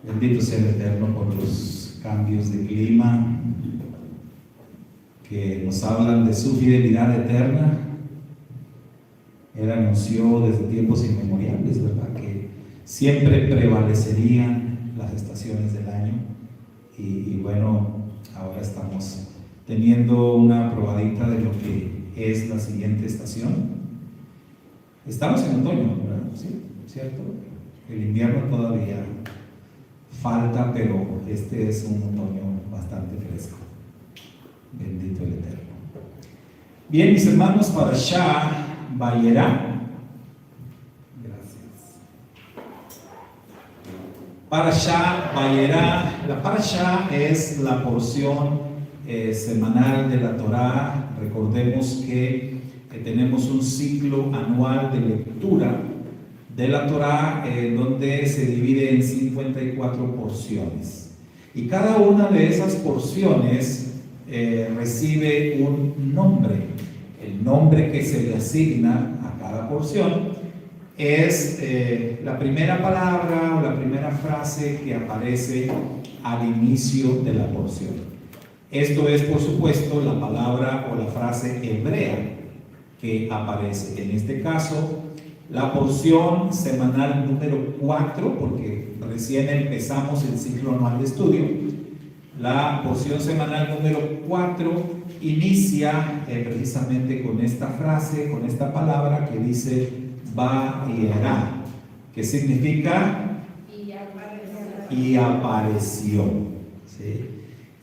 Bendito sea el Eterno por los cambios de clima que nos hablan de su fidelidad eterna. Él anunció desde tiempos inmemoriales, ¿verdad?, que siempre prevalecerían las estaciones del año. Y bueno, ahora estamos teniendo una probadita de lo que es la siguiente estación. Estamos en otoño, ¿verdad? Sí, ¿cierto? El invierno todavía falta, pero este es un otoño bastante fresco. Bendito el Eterno. Bien, mis hermanos, Parashá Vayera. Gracias. Parashá Vayera. La Parashá es la porción semanal de la Torá. Recordemos que tenemos un ciclo anual de lectura de la Torá, donde se divide en 54 porciones. Y cada una de esas porciones recibe un nombre. El nombre que se le asigna a cada porción es la primera palabra o la primera frase que aparece al inicio de la porción. Esto es, por supuesto, la palabra o la frase hebrea que aparece. En este caso, la porción semanal número 4, porque recién empezamos el ciclo anual de estudio. La porción semanal número 4 inicia precisamente con esta frase, con esta palabra que dice Vayera, que significa y apareció. ¿Sí?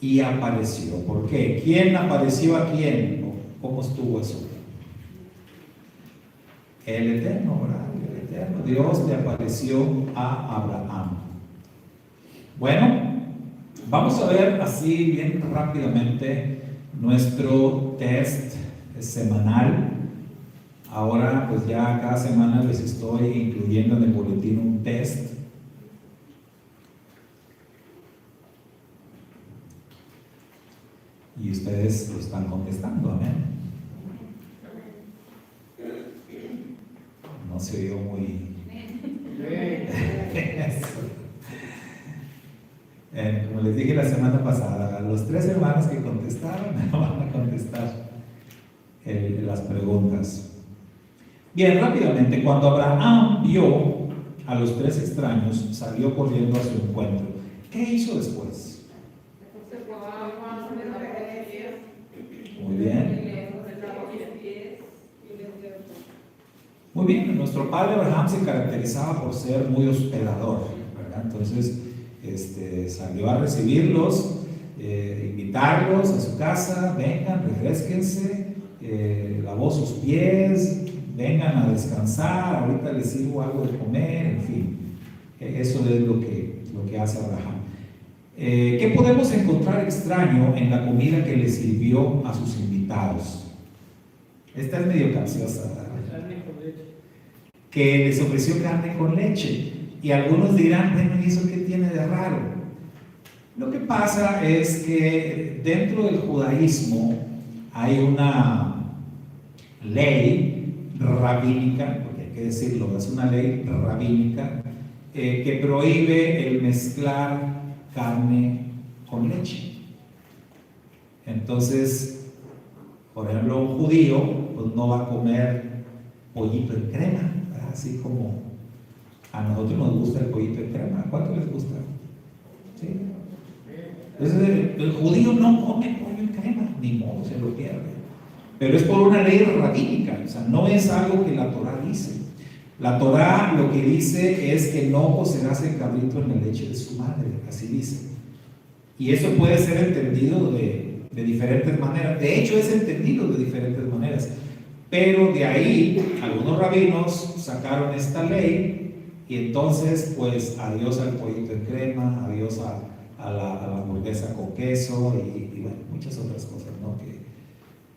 Y apareció. ¿Por qué? ¿Quién apareció a quién? ¿Cómo estuvo eso? El Eterno, ¿verdad? El Eterno. Dios le apareció a Abraham. Bueno, vamos a ver así bien rápidamente nuestro test semanal. Ahora pues ya cada semana les estoy incluyendo en el boletín un test. Y ustedes lo están contestando, amén. No se oyó muy... como les dije la semana pasada, a los 3 hermanos que contestaron me van a contestar las preguntas. Bien, rápidamente, cuando Abraham vio a los 3 extraños, salió corriendo a su encuentro. ¿Qué hizo después? Muy bien. Muy bien, nuestro padre Abraham se caracterizaba por ser muy hospedador, ¿verdad? Entonces, salió a recibirlos, invitarlos a su casa, vengan, refresquense, lavó sus pies, vengan a descansar, ahorita les sirvo algo de comer, en fin. Eso es lo que hace Abraham. ¿Qué podemos encontrar extraño en la comida que le sirvió a sus invitados? Esta es medio capciosa, ¿verdad? Que les ofreció carne con leche. Y algunos dirán, bueno, ¿y eso qué tiene de raro? Lo que pasa es que dentro del judaísmo hay una ley rabínica, porque hay que decirlo, es una ley rabínica que prohíbe el mezclar carne con leche. Entonces, por ejemplo, un judío pues no va a comer pollito en crema, ¿verdad? Así como a nosotros nos gusta el pollito en crema. ¿Cuánto les gusta? ¿Sí? Entonces el judío no come pollo en crema, ni modo, se lo pierde. Pero es por una ley rabínica, o sea, no es algo que la Torá dice. La Torá lo que dice es que no cocerás el cabrito en la leche de su madre, así dice. Y eso puede ser entendido de diferentes maneras. De hecho, es entendido de diferentes maneras. Pero de ahí, algunos rabinos sacaron esta ley y entonces, pues, adiós al pollito en crema, adiós a la hamburguesa con queso y bueno, muchas otras cosas, ¿no?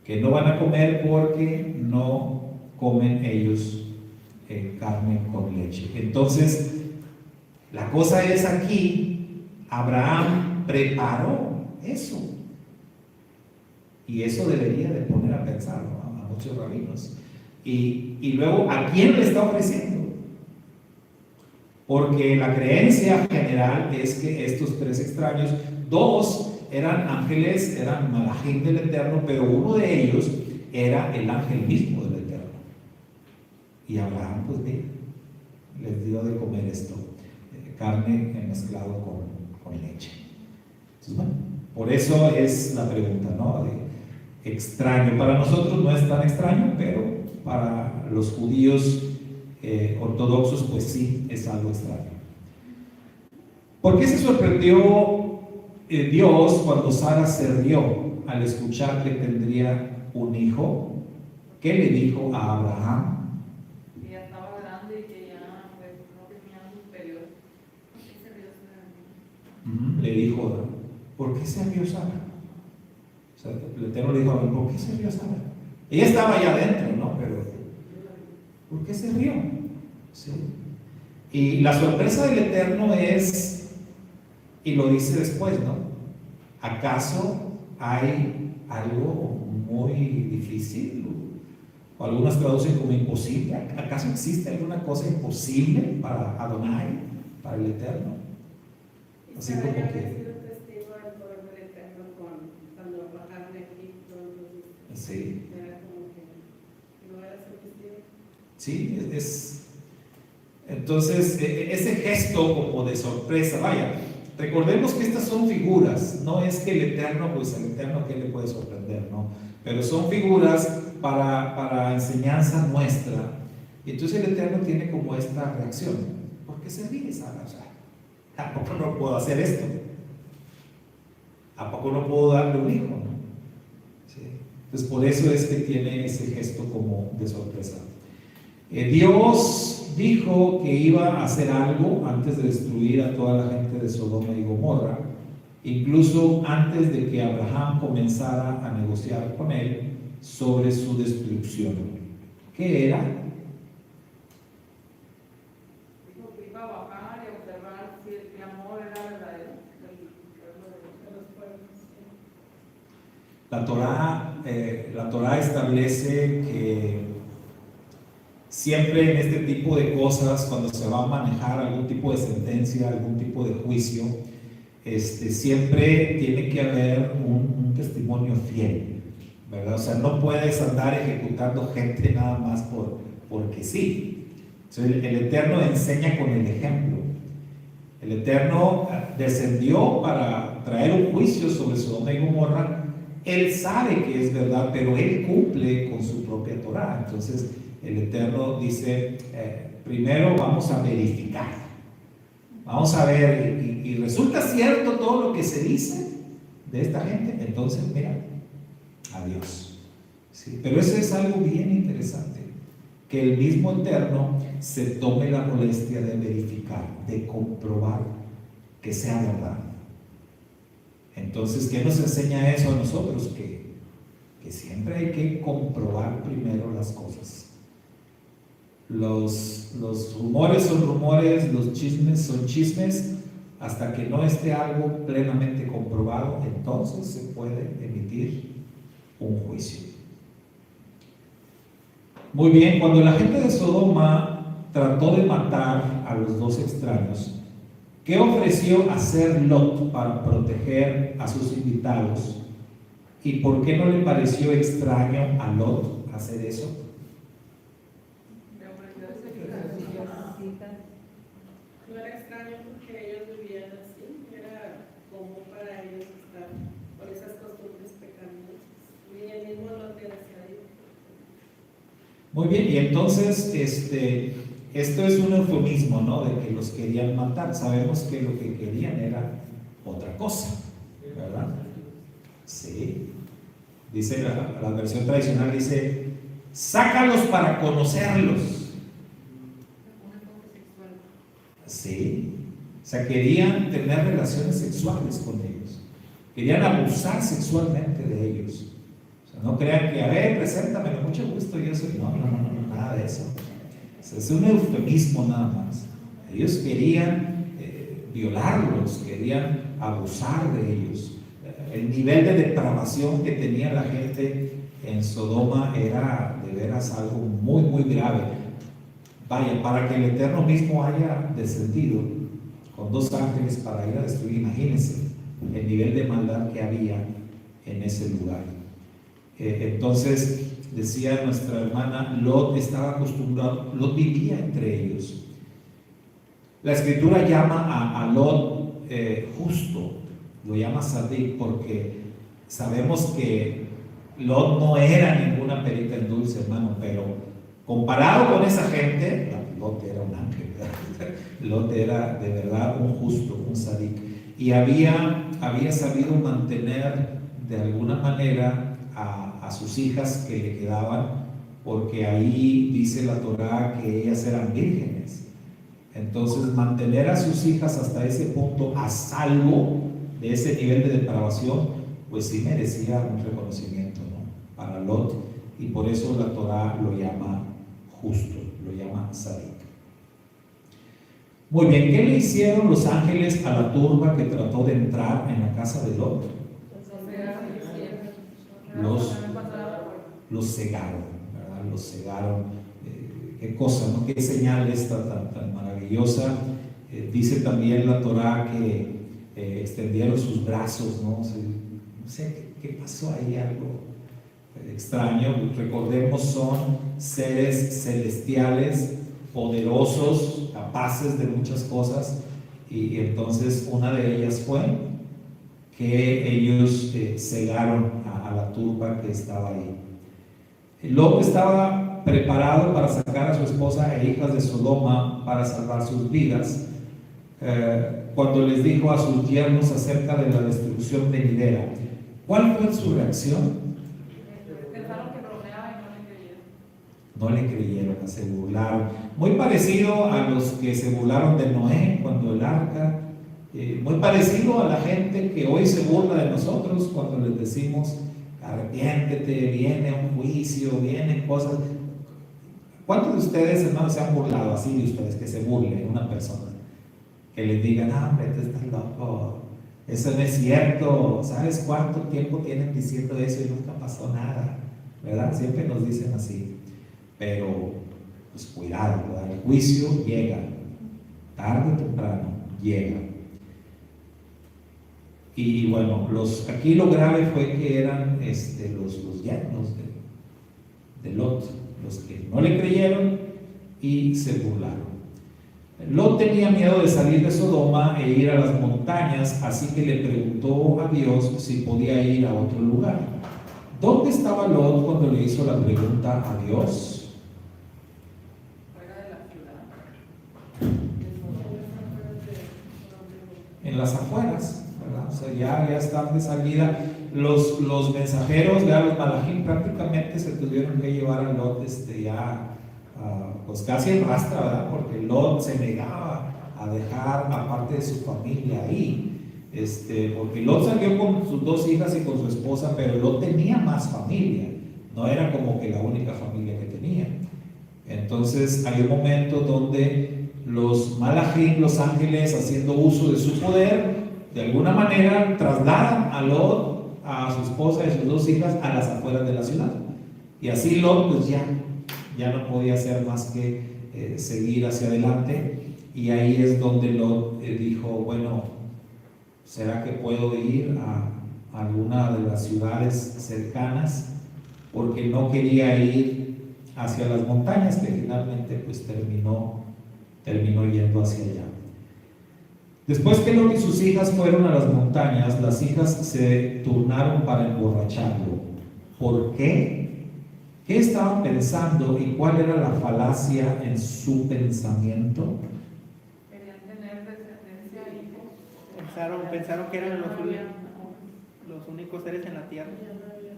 Que no van a comer porque no comen ellos carne con leche. Entonces, la cosa es aquí, Abraham preparó eso. Y eso debería de poner a pensar, ¿no?, a muchos rabinos. Y luego, ¿a quién le está ofreciendo? Porque la creencia general es que estos tres extraños, dos eran ángeles, eran malajín del Eterno, pero uno de ellos era el ángel mismo del Eterno. Y Abraham, pues bien, les dio de comer esto, carne mezclado con leche. Entonces, bueno, por eso es la pregunta, ¿no? De extraño. Para nosotros no es tan extraño, pero para los judíos ortodoxos, pues sí, es algo extraño. ¿Por qué se sorprendió Dios cuando Sara se rió al escuchar que tendría un hijo? ¿Qué le dijo a Abraham? Que ya estaba grande y que ya pues, no tenía un periodo. ¿Por qué se rió Sara? Le dijo, ¿por qué se rió Sara? O sea, el Eterno le dijo a Abraham, ¿por qué se rió Sara? Ella estaba allá adentro, ¿no? Pero, ¿por qué se rió? ¿Sí? Y la sorpresa del Eterno es, y lo dice después, ¿no? ¿Acaso hay algo muy difícil? O algunas traducen como imposible. ¿Acaso existe alguna cosa imposible para Adonai, para el Eterno? Así como que testigo del poder del Eterno cuando bajaron a Egipto. sí. Era como que no era suficiente. Sí, entonces ese gesto como de sorpresa, vaya, recordemos que estas son figuras, no es que el Eterno, pues el Eterno que le puede sorprender, ¿no? Pero son figuras para enseñanza nuestra. Y entonces el Eterno tiene como esta reacción. ¿Por qué se ríe Sara? ¿A poco no puedo hacer esto? ¿A poco no puedo darle un hijo? ¿No? ¿Sí? Entonces por eso es que tiene ese gesto como de sorpresa. Dios dijo que iba a hacer algo antes de destruir a toda la gente de Sodoma y Gomorra, incluso antes de que Abraham comenzara a negociar con él sobre su destrucción. ¿Qué era? Dijo que iba a bajar y observar si el clamor era verdadero del pueblo de los pueblos. La Torá establece que siempre en este tipo de cosas, cuando se va a manejar algún tipo de sentencia, algún tipo de juicio, siempre tiene que haber un testimonio fiel, ¿verdad? O sea, no puedes andar ejecutando gente nada más porque sí. Entonces, el Eterno enseña con el ejemplo. El Eterno descendió para traer un juicio sobre Sodoma y Gomorra. Él sabe que es verdad, pero él cumple con su propia Torá. Entonces, el Eterno dice, primero vamos a verificar, vamos a ver, y resulta cierto todo lo que se dice de esta gente, entonces mira, adiós. ¿Sí? Pero eso es algo bien interesante, que el mismo Eterno se tome la molestia de verificar, de comprobar que sea verdad. Entonces, ¿qué nos enseña eso a nosotros? Que siempre hay que comprobar primero las cosas. Los rumores son rumores, los chismes son chismes, hasta que no esté algo plenamente comprobado, entonces se puede emitir un juicio. Muy bien, cuando la gente de Sodoma trató de matar a los dos extraños, ¿qué ofreció hacer Lot para proteger a sus invitados? ¿Y por qué no le pareció extraño a Lot hacer eso? No era extraño porque ellos vivían así, era común para ellos estar con esas costumbres pecaminosas. Y el mismo no te hacía ahí. Muy bien, y entonces esto es un eufemismo, ¿no? De que los querían matar. Sabemos que lo que querían era otra cosa, ¿verdad? Sí. Dice la versión tradicional, dice, sácalos para conocerlos. Sí, o sea, querían tener relaciones sexuales con ellos, querían abusar sexualmente de ellos. O sea, no crean que, a ver, preséntamelo, mucho gusto, yo soy. No, nada de eso. O sea, es un eufemismo nada más. Ellos querían violarlos, querían abusar de ellos. El nivel de depravación que tenía la gente en Sodoma era de veras algo muy, muy grave. Vaya, para que el Eterno mismo haya descendido con 2 ángeles para ir a destruir, imagínense el nivel de maldad que había en ese lugar. Entonces, decía nuestra hermana, Lot estaba acostumbrado, Lot vivía entre ellos. La Escritura llama a Lot justo, lo llama Sadik, porque sabemos que Lot no era ninguna perita en dulce, hermano, pero comparado con esa gente, Lot era un ángel, ¿verdad? Lot era de verdad un justo, un Sadik, y había sabido mantener de alguna manera a sus hijas que le quedaban, porque ahí dice la Torá que ellas eran vírgenes. Entonces, mantener a sus hijas hasta ese punto a salvo de ese nivel de depravación, pues sí merecía un reconocimiento, ¿no?, para Lot, y por eso la Torá lo llama justo, lo llama Sadik. Muy bien, ¿qué le hicieron los ángeles a la turba que trató de entrar en la casa de Lot? Los cegaron, ¿verdad? Los cegaron. Qué cosa, ¿no? Qué señal esta tan maravillosa. Dice también la Torá que extendieron sus brazos, ¿no? No sé qué pasó ahí, algo extraño. Recordemos, son seres celestiales, poderosos, capaces de muchas cosas, y entonces una de ellas fue que ellos cegaron a la turba que estaba ahí. Lot estaba preparado para sacar a su esposa e hijas de Sodoma para salvar sus vidas, cuando les dijo a sus yernos acerca de la destrucción venidera. ¿Cuál fue su reacción? Pensaron que bromeaba y no le creyeron. No le creyeron, se burlaron. Muy parecido a los que se burlaron de Noé cuando el arca, muy parecido a la gente que hoy se burla de nosotros cuando les decimos arrepiéntete, viene un juicio, vienen cosas. ¿Cuántos de ustedes, hermanos, se han burlado así de ustedes, que se burle una persona? Que les digan, hombre, tú estás loco, eso no es cierto, ¿sabes cuánto tiempo tienen diciendo eso y nunca pasó nada? ¿Verdad? Siempre nos dicen así. Pero, pues cuidado, ¿verdad? El juicio llega, tarde o temprano, llega. Y bueno, aquí lo grave fue que eran los yernos de Lot, los que no le creyeron y se burlaron. Lot tenía miedo de salir de Sodoma e ir a las montañas, así que le preguntó a Dios si podía ir a otro lugar. ¿Dónde estaba Lot cuando le hizo la pregunta a Dios? Fuera de la ciudad. En las afueras. ¿Verdad? O sea, ya están de salida. Los mensajeros, ya los malajim, prácticamente se tuvieron que llevar a Lot pues casi en rastra, ¿verdad? Porque Lot se negaba a dejar a parte de su familia ahí, porque Lot salió con sus 2 hijas y con su esposa, pero Lot tenía más familia, no era como que la única familia que tenía. Entonces hay un momento donde los malajim, los ángeles, haciendo uso de su poder, de alguna manera trasladan a Lot, a su esposa y sus 2 hijas a las afueras de la ciudad. Y así Lot pues ya no podía hacer más que seguir hacia adelante. Y ahí es donde Lot dijo, bueno, ¿será que puedo ir a alguna de las ciudades cercanas? Porque no quería ir hacia las montañas, que finalmente pues terminó yendo hacia allá. Después que Lot y sus hijas fueron a las montañas, las hijas se turnaron para emborracharlo. ¿Por qué? ¿Qué estaban pensando y cuál era la falacia en su pensamiento? Querían tener descendencia e hijos. Pensaron que eran los únicos seres en la tierra.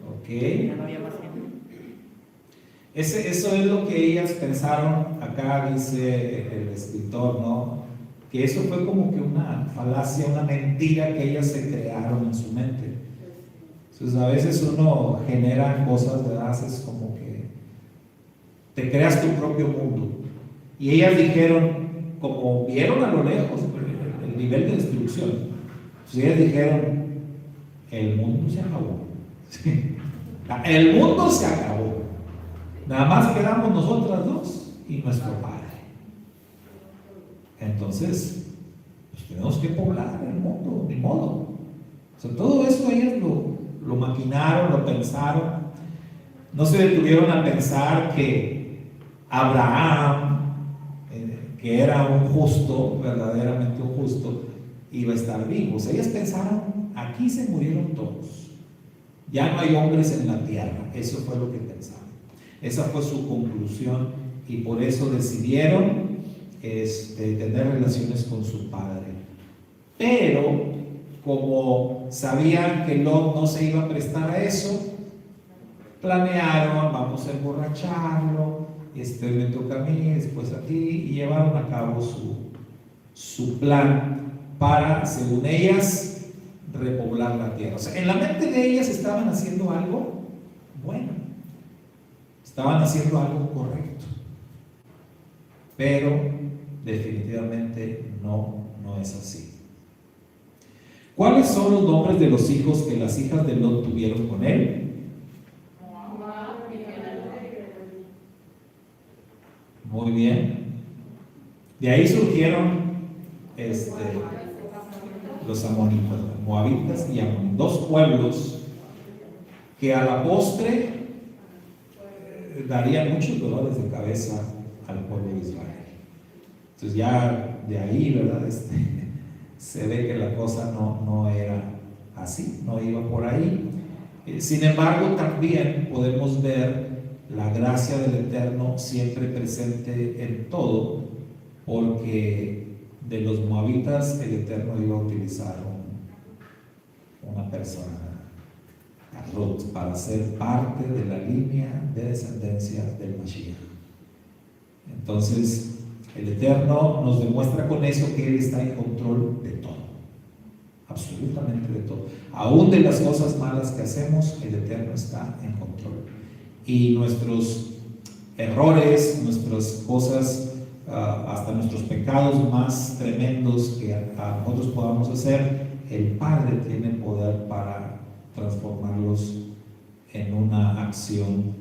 Ok. Ya no había más gente. Eso es lo que ellas pensaron. Acá dice el escritor, ¿no? Que eso fue como que una falacia, una mentira que ellas se crearon en su mente. Entonces a veces uno genera cosas, ¿verdad? Es como que te creas tu propio mundo. Y ellas dijeron, como vieron a lo lejos el nivel de destrucción, pues ellas dijeron, el mundo se acabó. El mundo se acabó. Nada más quedamos nosotras 2 y nuestro padre. Entonces, pues tenemos que poblar el mundo, ni modo. O sea, todo eso ellos lo maquinaron, lo pensaron. No se detuvieron a pensar que Abraham, que era un justo, verdaderamente un justo, iba a estar vivo. O sea, ellos pensaron, aquí se murieron todos. Ya no hay hombres en la tierra. Eso fue lo que pensaron. Esa fue su conclusión y por eso decidieron tener relaciones con su padre. Pero como sabían que Lot no se iba a prestar a eso, planearon, vamos a emborracharlo, me toca a mí, después a ti, y llevaron a cabo su plan para, según ellas, repoblar la tierra. O sea, en la mente de ellas estaban haciendo algo bueno, estaban haciendo algo correcto, pero definitivamente no es así. ¿Cuáles son los nombres de los hijos que las hijas de Lot tuvieron con él? Muy bien. De ahí surgieron los amonitas, moabitas y amonitas, dos pueblos que a la postre darían muchos dolores de cabeza al pueblo de Israel. Entonces ya de ahí, ¿verdad? Se ve que la cosa no era así, no iba por ahí. Sin embargo, también podemos ver la gracia del Eterno siempre presente en todo, porque de los moabitas el Eterno iba a utilizar una persona, a Ruth, para ser parte de la línea de descendencia del Mashiach. Entonces, el Eterno nos demuestra con eso que Él está en control de todo, absolutamente de todo. Aún de las cosas malas que hacemos, el Eterno está en control. Y nuestros errores, nuestras cosas, hasta nuestros pecados más tremendos que a nosotros podamos hacer, el Padre tiene poder para transformarlos en una acción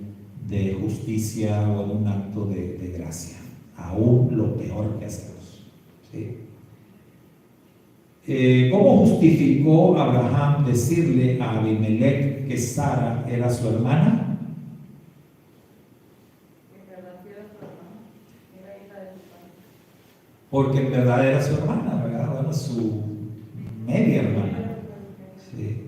de justicia o en un acto de gracia, aún lo peor que hacemos. ¿Sí? ¿Cómo justificó Abraham decirle a Abimelech que Sara era su hermana? Porque en verdad era su hermana, ¿verdad? Bueno, su media hermana. Sí,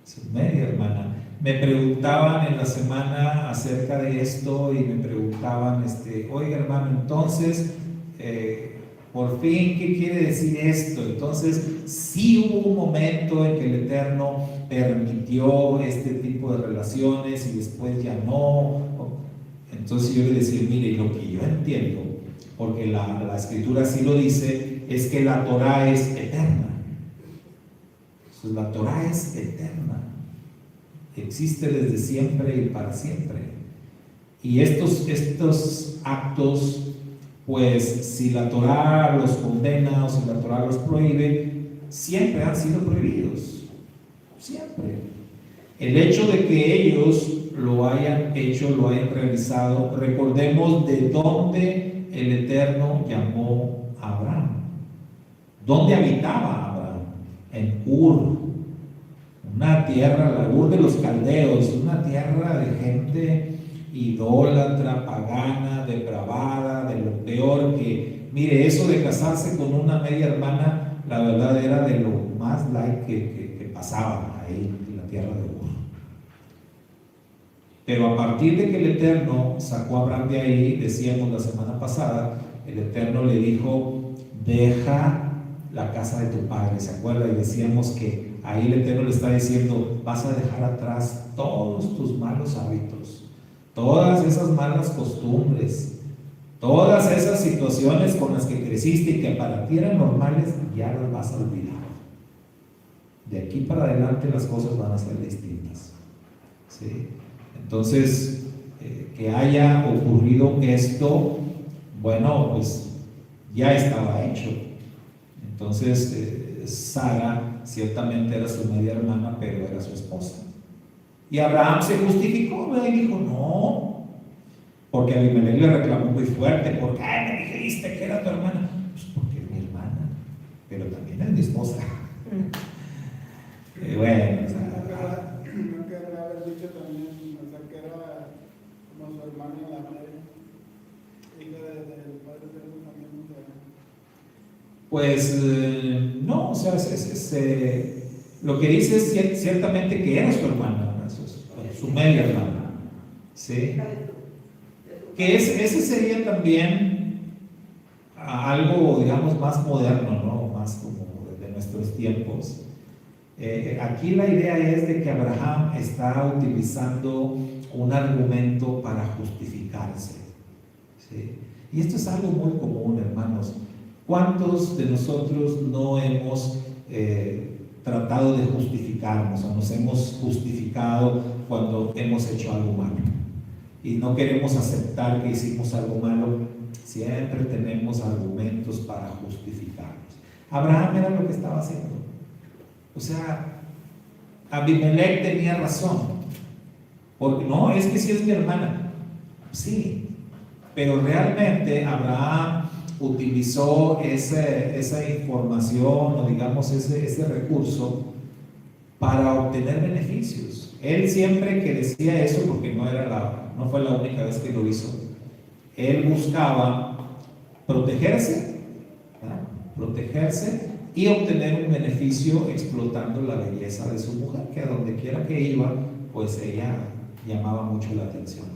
su media hermana. Me preguntaban en la semana acerca de esto y me preguntaban, oiga hermano, entonces, por fin, ¿qué quiere decir esto? Entonces, sí hubo un momento en que el Eterno permitió este tipo de relaciones y después ya no. Entonces yo le decía, mire, lo que yo entiendo, porque la Escritura sí lo dice, es que la Torah es eterna. Entonces, la Torah es eterna, existe desde siempre y para siempre. Y estos actos, pues si la Torah los condena o si la Torah los prohíbe, siempre han sido prohibidos, siempre. El hecho de que ellos lo hayan hecho, lo hayan realizado, recordemos de dónde el Eterno llamó a Abraham. ¿Dónde habitaba Abraham? En Ur, una tierra, la Ur de los caldeos, una tierra de gente idólatra, pagana, depravada, de lo peor que, mire, eso de casarse con una media hermana, la verdad era de lo más light que pasaba ahí en la tierra de Ur. Pero a partir de que el Eterno sacó a Abraham de ahí, decíamos la semana pasada, el Eterno le dijo, deja la casa de tu padre, ¿se acuerda? Y decíamos que ahí el Eterno le está diciendo, vas a dejar atrás todos tus malos hábitos, todas esas malas costumbres, todas esas situaciones con las que creciste y que para ti eran normales, ya las vas a olvidar. De aquí para adelante las cosas van a ser distintas. ¿Sí? Entonces, que haya ocurrido esto, bueno, pues ya estaba hecho. Entonces, Sara ciertamente era su media hermana, pero era su esposa. Y Abraham se justificó, ¿verdad? Y dijo, no, porque Abimelech le reclamó muy fuerte, porque me dijiste que era tu hermana. Pues porque mi esposa. Bueno, o sea, No querrá haber dicho también, o sea, que era como su hermana en la fe, hija del Padre Eterno también, o sea. pues no, o sea, lo que dice es ciertamente que era su hermana, ¿no? Su media hermana, ¿sí? Que ese sería también algo, digamos, más moderno, ¿no? Más como de nuestros tiempos. Aquí la idea es de que Abraham está utilizando un argumento para justificarse, ¿sí? Y esto es algo muy común, hermanos. ¿Cuántos de nosotros no hemos tratado de justificarnos o nos hemos justificado cuando hemos hecho algo malo? Y no queremos aceptar que hicimos algo malo, siempre tenemos argumentos para justificarnos. Abraham era lo que estaba haciendo. O sea, Abimelech tenía razón. Porque no, es que sí es mi hermana. Sí, pero realmente Abraham utilizó esa información o digamos ese recurso para obtener beneficios. Él siempre que decía eso, porque no fue la única vez que lo hizo, él buscaba protegerse, ¿verdad? Protegerse y obtener un beneficio explotando la belleza de su mujer, que a donde quiera que iba, pues ella llamaba mucho la atención.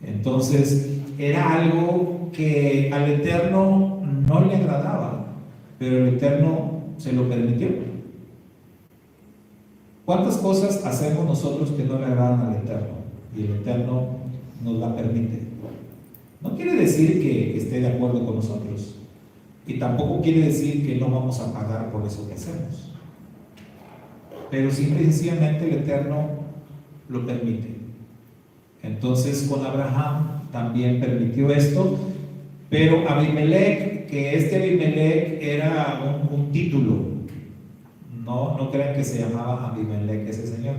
Entonces, era algo que al Eterno no le agradaba, pero el Eterno se lo permitió. ¿Cuántas cosas hacemos nosotros que no le agradan al Eterno? Y el Eterno nos la permite. No quiere decir que esté de acuerdo con nosotros. Y tampoco quiere decir que no vamos a pagar por eso que hacemos. Pero simple y sencillamente el Eterno lo permite. Entonces con Abraham también permitió esto. Pero Abimelech, que este Abimelech era un título. No crean que se llamaba Abimelech ese señor.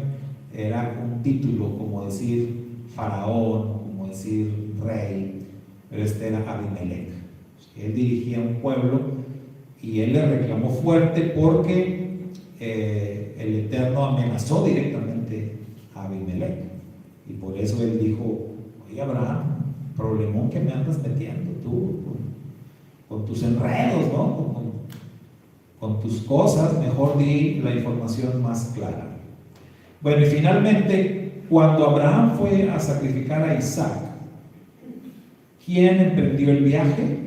Era un título, como decir faraón, como decir rey. Pero este era Abimelech. Él dirigía un pueblo y él le reclamó fuerte porque el Eterno amenazó directamente a Abimelech. Y por eso él dijo: oye, Abraham, problemón que me andas metiendo tú con tus enredos, ¿no? Con tus cosas, mejor di la información más clara. Bueno, y finalmente, cuando Abraham fue a sacrificar a Isaac, ¿quién emprendió el viaje?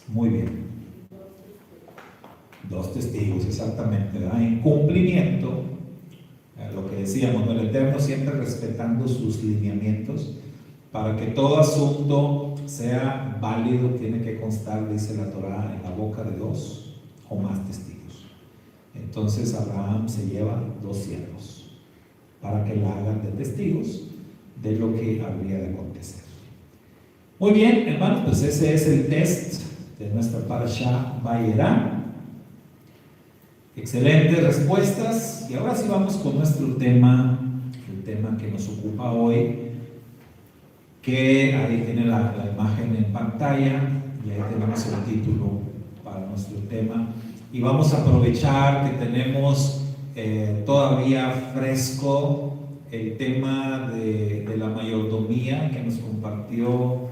Muy bien. Dos testigos, exactamente, ¿verdad? En cumplimiento, lo que decíamos, ¿no? El Eterno siempre respetando sus lineamientos. Para que todo asunto sea válido, tiene que constar, dice la Torá, en la boca de 2 o más testigos. Entonces Abraham se lleva 2 siervos para que la hagan de testigos de lo que habría de acontecer. Muy bien, hermanos, pues ese es el test de nuestra Parashá Vayera. Excelentes respuestas. Y ahora sí vamos con nuestro tema, el tema que nos ocupa hoy, que ahí tiene la imagen en pantalla y ahí tenemos el título para nuestro tema. Y vamos a aprovechar que tenemos todavía fresco el tema de la mayordomía que nos compartió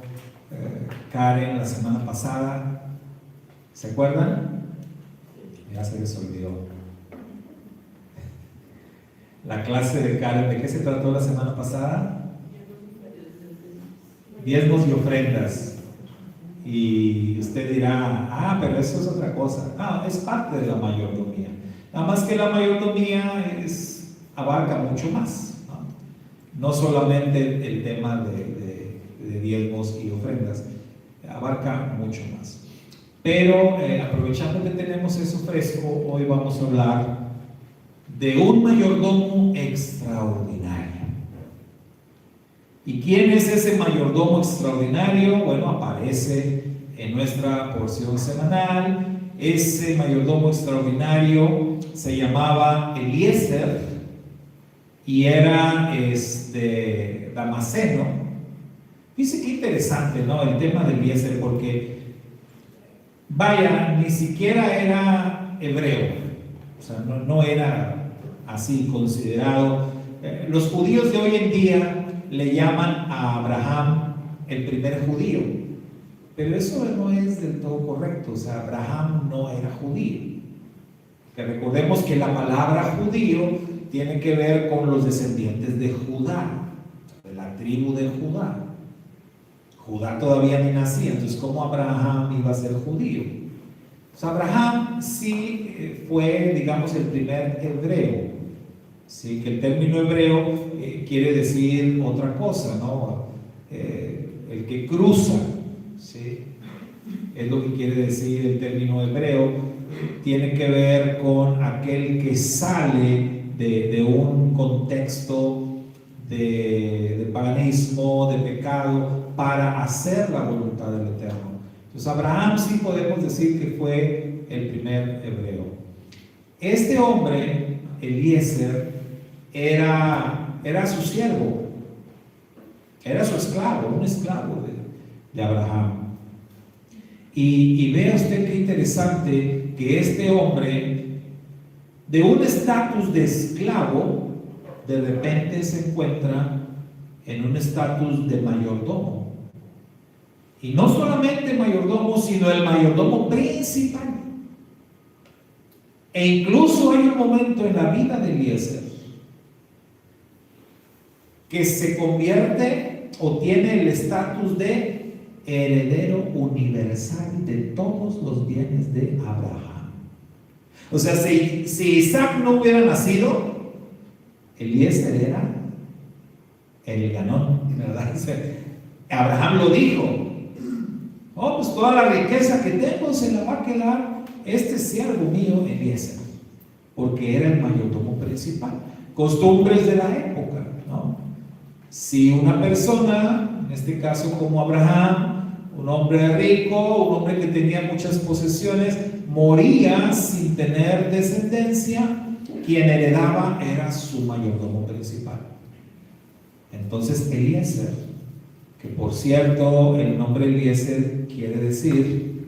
Karen la semana pasada. ¿Se acuerdan? Ya se les olvidó. La clase de Karen, ¿de qué se trató la semana pasada? Diezmos y ofrendas. Y usted dirá: pero eso es otra cosa. No, es parte de la mayordomía. Nada más que la mayordomía abarca mucho más, no solamente el tema de diezmos y ofrendas, abarca mucho más. Pero aprovechando que tenemos eso fresco, hoy vamos a hablar de un mayordomo extraordinario. ¿Y quién es ese mayordomo extraordinario? Bueno, aparece en nuestra porción semanal. Ese mayordomo extraordinario se llamaba Eliezer y era Damaseno, Dice que interesante, ¿no? El tema de Eliezer, porque, vaya, ni siquiera era hebreo, o sea, no era así considerado. Los judíos de hoy en día le llaman a Abraham el primer judío, pero eso no es del todo correcto. O sea, Abraham no era judío. Que recordemos que la palabra judío tiene que ver con los descendientes de Judá, de la tribu de Judá. Judá todavía ni nacía, entonces ¿cómo Abraham iba a ser judío? O sea, Abraham sí fue, digamos, el primer hebreo. Sí, que el término hebreo quiere decir otra cosa, ¿no? El que cruza, ¿sí? Es lo que quiere decir el término hebreo. Tiene que ver con aquel que sale de un contexto de paganismo, de pecado, para hacer la voluntad del Eterno. Entonces Abraham sí podemos decir que fue el primer hebreo. Este hombre, Eliezer, era su siervo, era su esclavo, un esclavo de Abraham. Y vea usted qué interesante que este hombre, de un estatus de esclavo, de repente se encuentra en un estatus de mayordomo. Y no solamente mayordomo, sino el mayordomo principal. E incluso hay un momento en la vida de Eliezer que se convierte o tiene el estatus de heredero universal de todos los bienes de Abraham. O sea, si Isaac no hubiera nacido, Eliezer era el ganón, ¿verdad? Abraham lo dijo: oh, pues toda la riqueza que tengo se la va a quedar este siervo mío, Eliezer, porque era el mayordomo principal. Costumbres de la época, ¿no? Si una persona, en este caso como Abraham, un hombre rico, un hombre que tenía muchas posesiones, moría sin tener descendencia, quien heredaba era su mayordomo principal. Entonces Eliezer, que por cierto el nombre Eliezer quiere decir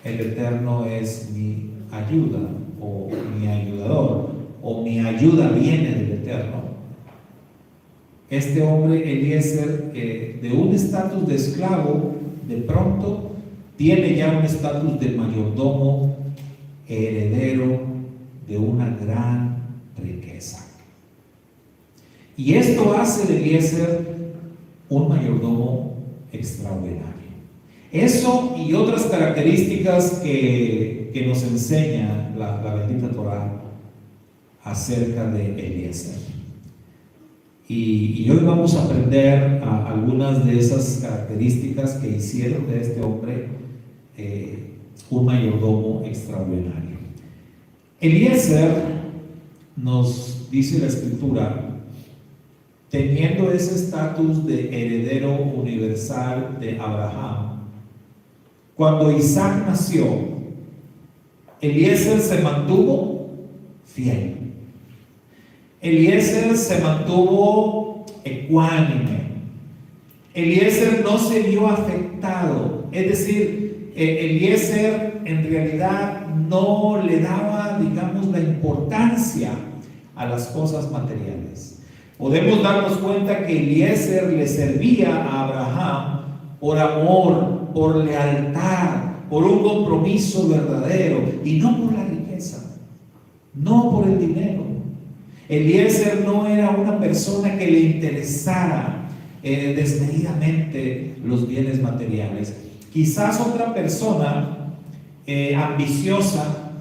el Eterno es mi ayuda, o mi ayudador, o mi ayuda viene del Eterno. Este hombre Eliezer, de un estatus de esclavo, de pronto tiene ya un estatus de mayordomo, heredero de una gran riqueza. Y esto hace de Eliezer un mayordomo extraordinario. Eso y otras características que nos enseña la bendita Torah acerca de Eliezer. Y hoy vamos a aprender algunas de esas características que hicieron de este hombre un mayordomo extraordinario. Eliezer, nos dice la Escritura, teniendo ese estatus de heredero universal de Abraham, cuando Isaac nació, Eliezer se mantuvo fiel. Eliezer se mantuvo ecuánime. Eliezer no se vio afectado. Es decir, Eliezer en realidad no le daba, digamos, la importancia a las cosas materiales. Podemos darnos cuenta que Eliezer le servía a Abraham por amor, por lealtad, por un compromiso verdadero, y no por la riqueza, no por el dinero. Eliezer no era una persona que le interesara desmedidamente los bienes materiales. Quizás otra persona ambiciosa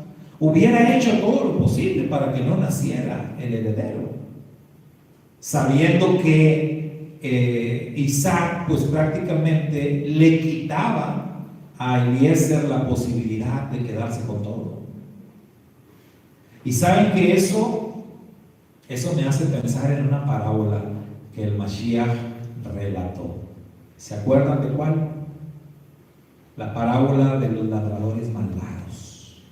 hubiera hecho todo lo posible para que no naciera el heredero, sabiendo que Isaac pues prácticamente le quitaba a Eliezer la posibilidad de quedarse con todo. Y saben que eso me hace pensar en una parábola que el Mashiach relató. ¿Se acuerdan de cuál? La parábola de los labradores malvados.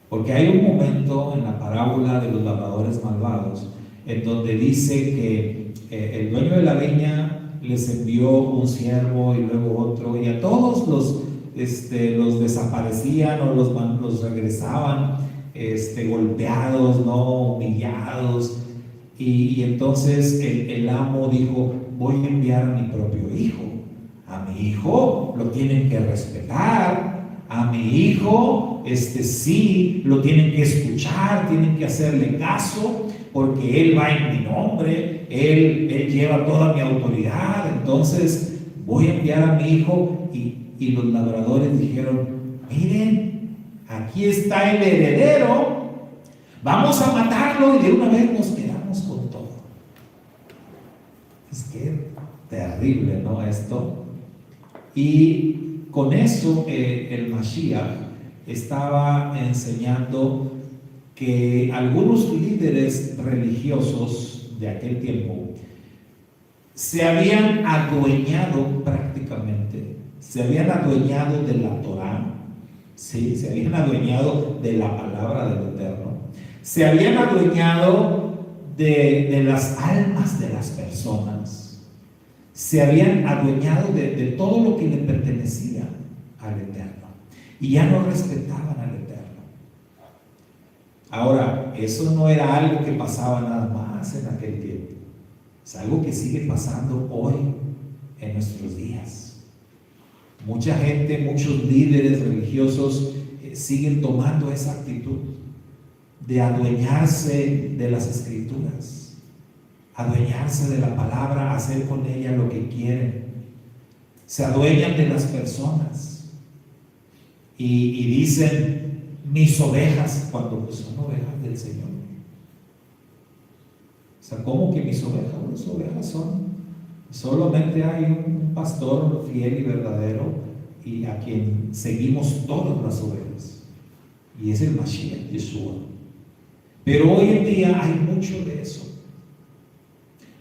Porque hay un momento en la parábola de los labradores malvados en donde dice que el dueño de la viña les envió un siervo y luego otro, y a todos los desaparecían o los regresaban golpeados, ¿no? Humillados. Y entonces el amo dijo: voy a enviar a mi propio hijo. A mi hijo lo tienen que respetar, a mi hijo sí lo tienen que escuchar, tienen que hacerle caso, porque él va en mi nombre, él lleva toda mi autoridad. Entonces voy a enviar a mi hijo. Y los labradores dijeron: miren, aquí está el heredero, vamos a matarlo y de una vez nos quedamos con todo. Es que terrible, ¿no? Esto. Y con eso el Mashiach estaba enseñando que algunos líderes religiosos de aquel tiempo se habían adueñado prácticamente, se habían adueñado de la Torá, ¿sí? Se habían adueñado de la palabra del Eterno, se habían adueñado de las almas de las personas, se habían adueñado de todo lo que le pertenecía al Eterno, y ya no respetaban al Eterno. Ahora, eso no era algo que pasaba nada más en aquel tiempo, es algo que sigue pasando hoy en nuestros días. Mucha gente, muchos líderes religiosos siguen tomando esa actitud de adueñarse de las escrituras, adueñarse de la palabra, hacer con ella lo que quieren. Se adueñan de las personas y dicen mis ovejas, cuando pues son ovejas del Señor. O sea, ¿cómo que mis ovejas? Las ovejas solamente hay un pastor fiel y verdadero, y a quien seguimos todas las ovejas, y es el Mashiach, Yeshua. Pero hoy en día hay mucho de eso.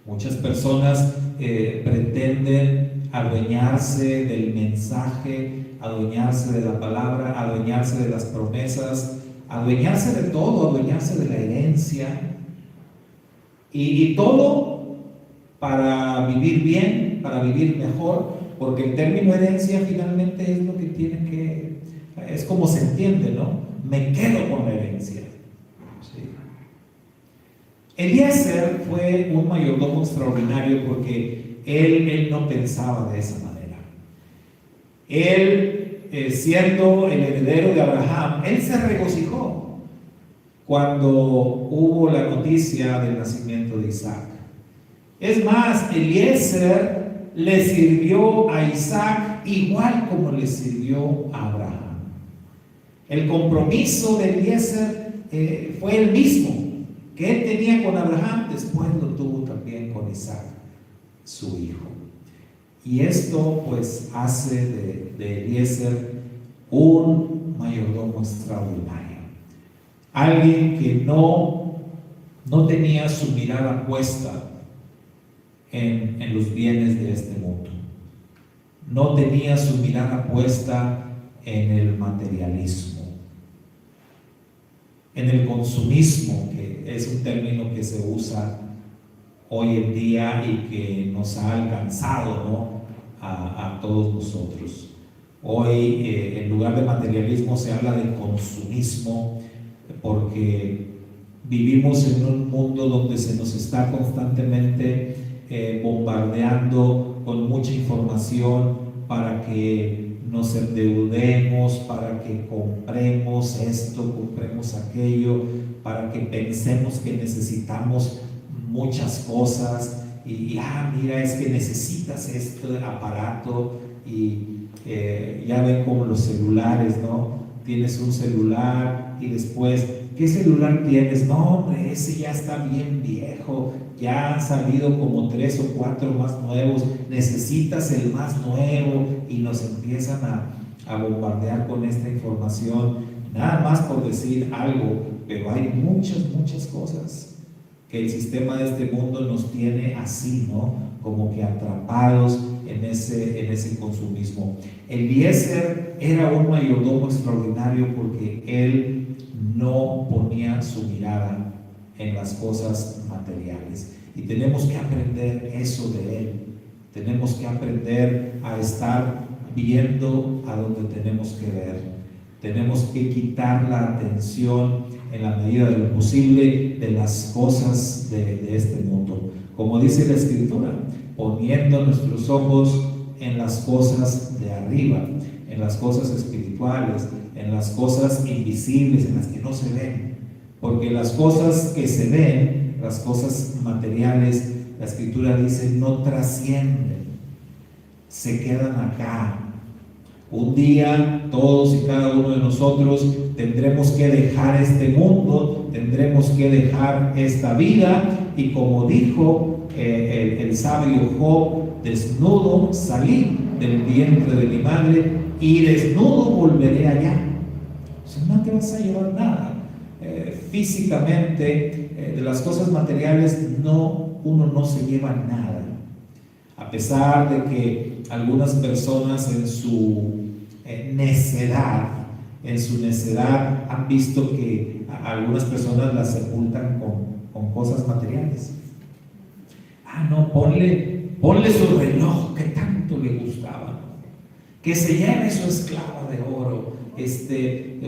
Muchas personas pretenden adueñarse del mensaje, adueñarse de la palabra, adueñarse de las promesas, adueñarse de todo, adueñarse de la herencia, y todo para vivir bien, para vivir mejor, porque el término herencia finalmente es lo que tiene que, es como se entiende, ¿no? Me quedo con la herencia. ¿Sí? Eliezer fue un mayordomo extraordinario porque él no pensaba de esa manera. Él, siendo el heredero de Abraham, él se regocijó cuando hubo la noticia del nacimiento de Isaac. Es más, Eliezer le sirvió a Isaac igual como le sirvió a Abraham. El compromiso de Eliezer fue el mismo que él tenía con Abraham, después lo tuvo también con Isaac, su hijo. Y esto pues hace de Eliezer un mayordomo extraordinario. Alguien que no tenía su mirada puesta en los bienes de este mundo. No tenía su mirada puesta en el materialismo, en el consumismo, que es un término que se usa hoy en día y que nos ha alcanzado, ¿no? a todos nosotros. Hoy, en lugar de materialismo, se habla de consumismo, porque vivimos en un mundo donde se nos está constantemente bombardeando con mucha información para que nos endeudemos, para que compremos esto, compremos aquello, para que pensemos que necesitamos muchas cosas y mira, es que necesitas este aparato, y ya ven como los celulares, ¿no? Tienes un celular y después, ¿qué celular tienes? No, hombre, ese ya está bien viejo, ya han salido como 3 o 4 más nuevos, necesitas el más nuevo, y nos empiezan a bombardear con esta información, nada más por decir algo, pero hay muchas cosas que el sistema de este mundo nos tiene así, ¿no? Como que atrapados en ese consumismo. Eliezer era un mayordomo extraordinario porque él no ponía su mirada en las cosas materiales, y tenemos que aprender eso de él. Tenemos que aprender a estar viendo a donde tenemos que ver. Tenemos que quitar la atención en la medida de lo posible de las cosas de este mundo. Como dice la Escritura, poniendo nuestros ojos en las cosas de arriba, en las cosas espirituales, en las cosas invisibles, en las que no se ven. Porque las cosas que se ven, las cosas materiales, la Escritura dice, no trascienden, se quedan acá. Un día todos y cada uno de nosotros tendremos que dejar este mundo, tendremos que dejar esta vida, y como dijo el sabio Job, desnudo salí del vientre de mi madre y desnudo volveré allá. O sea, no te vas a llevar nada. Físicamente, de las cosas materiales, uno no se lleva nada. A pesar de que algunas personas en su necedad han visto que algunas personas las sepultan con cosas materiales. No, ponle su reloj que tanto le gustaba, que se lleve su esclava de oro.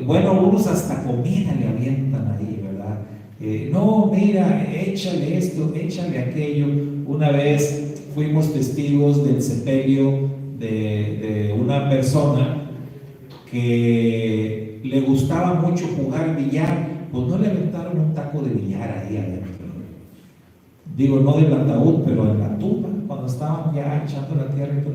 Bueno, unos hasta comida le avientan ahí, ¿verdad? No, mira, échale esto, échale aquello. Una vez fuimos testigos del sepelio de una persona que le gustaba mucho jugar billar. Pues no le aventaron un taco de billar ahí adentro. Digo, no del ataúd, pero en la tumba, cuando estaban ya echando la tierra y todo.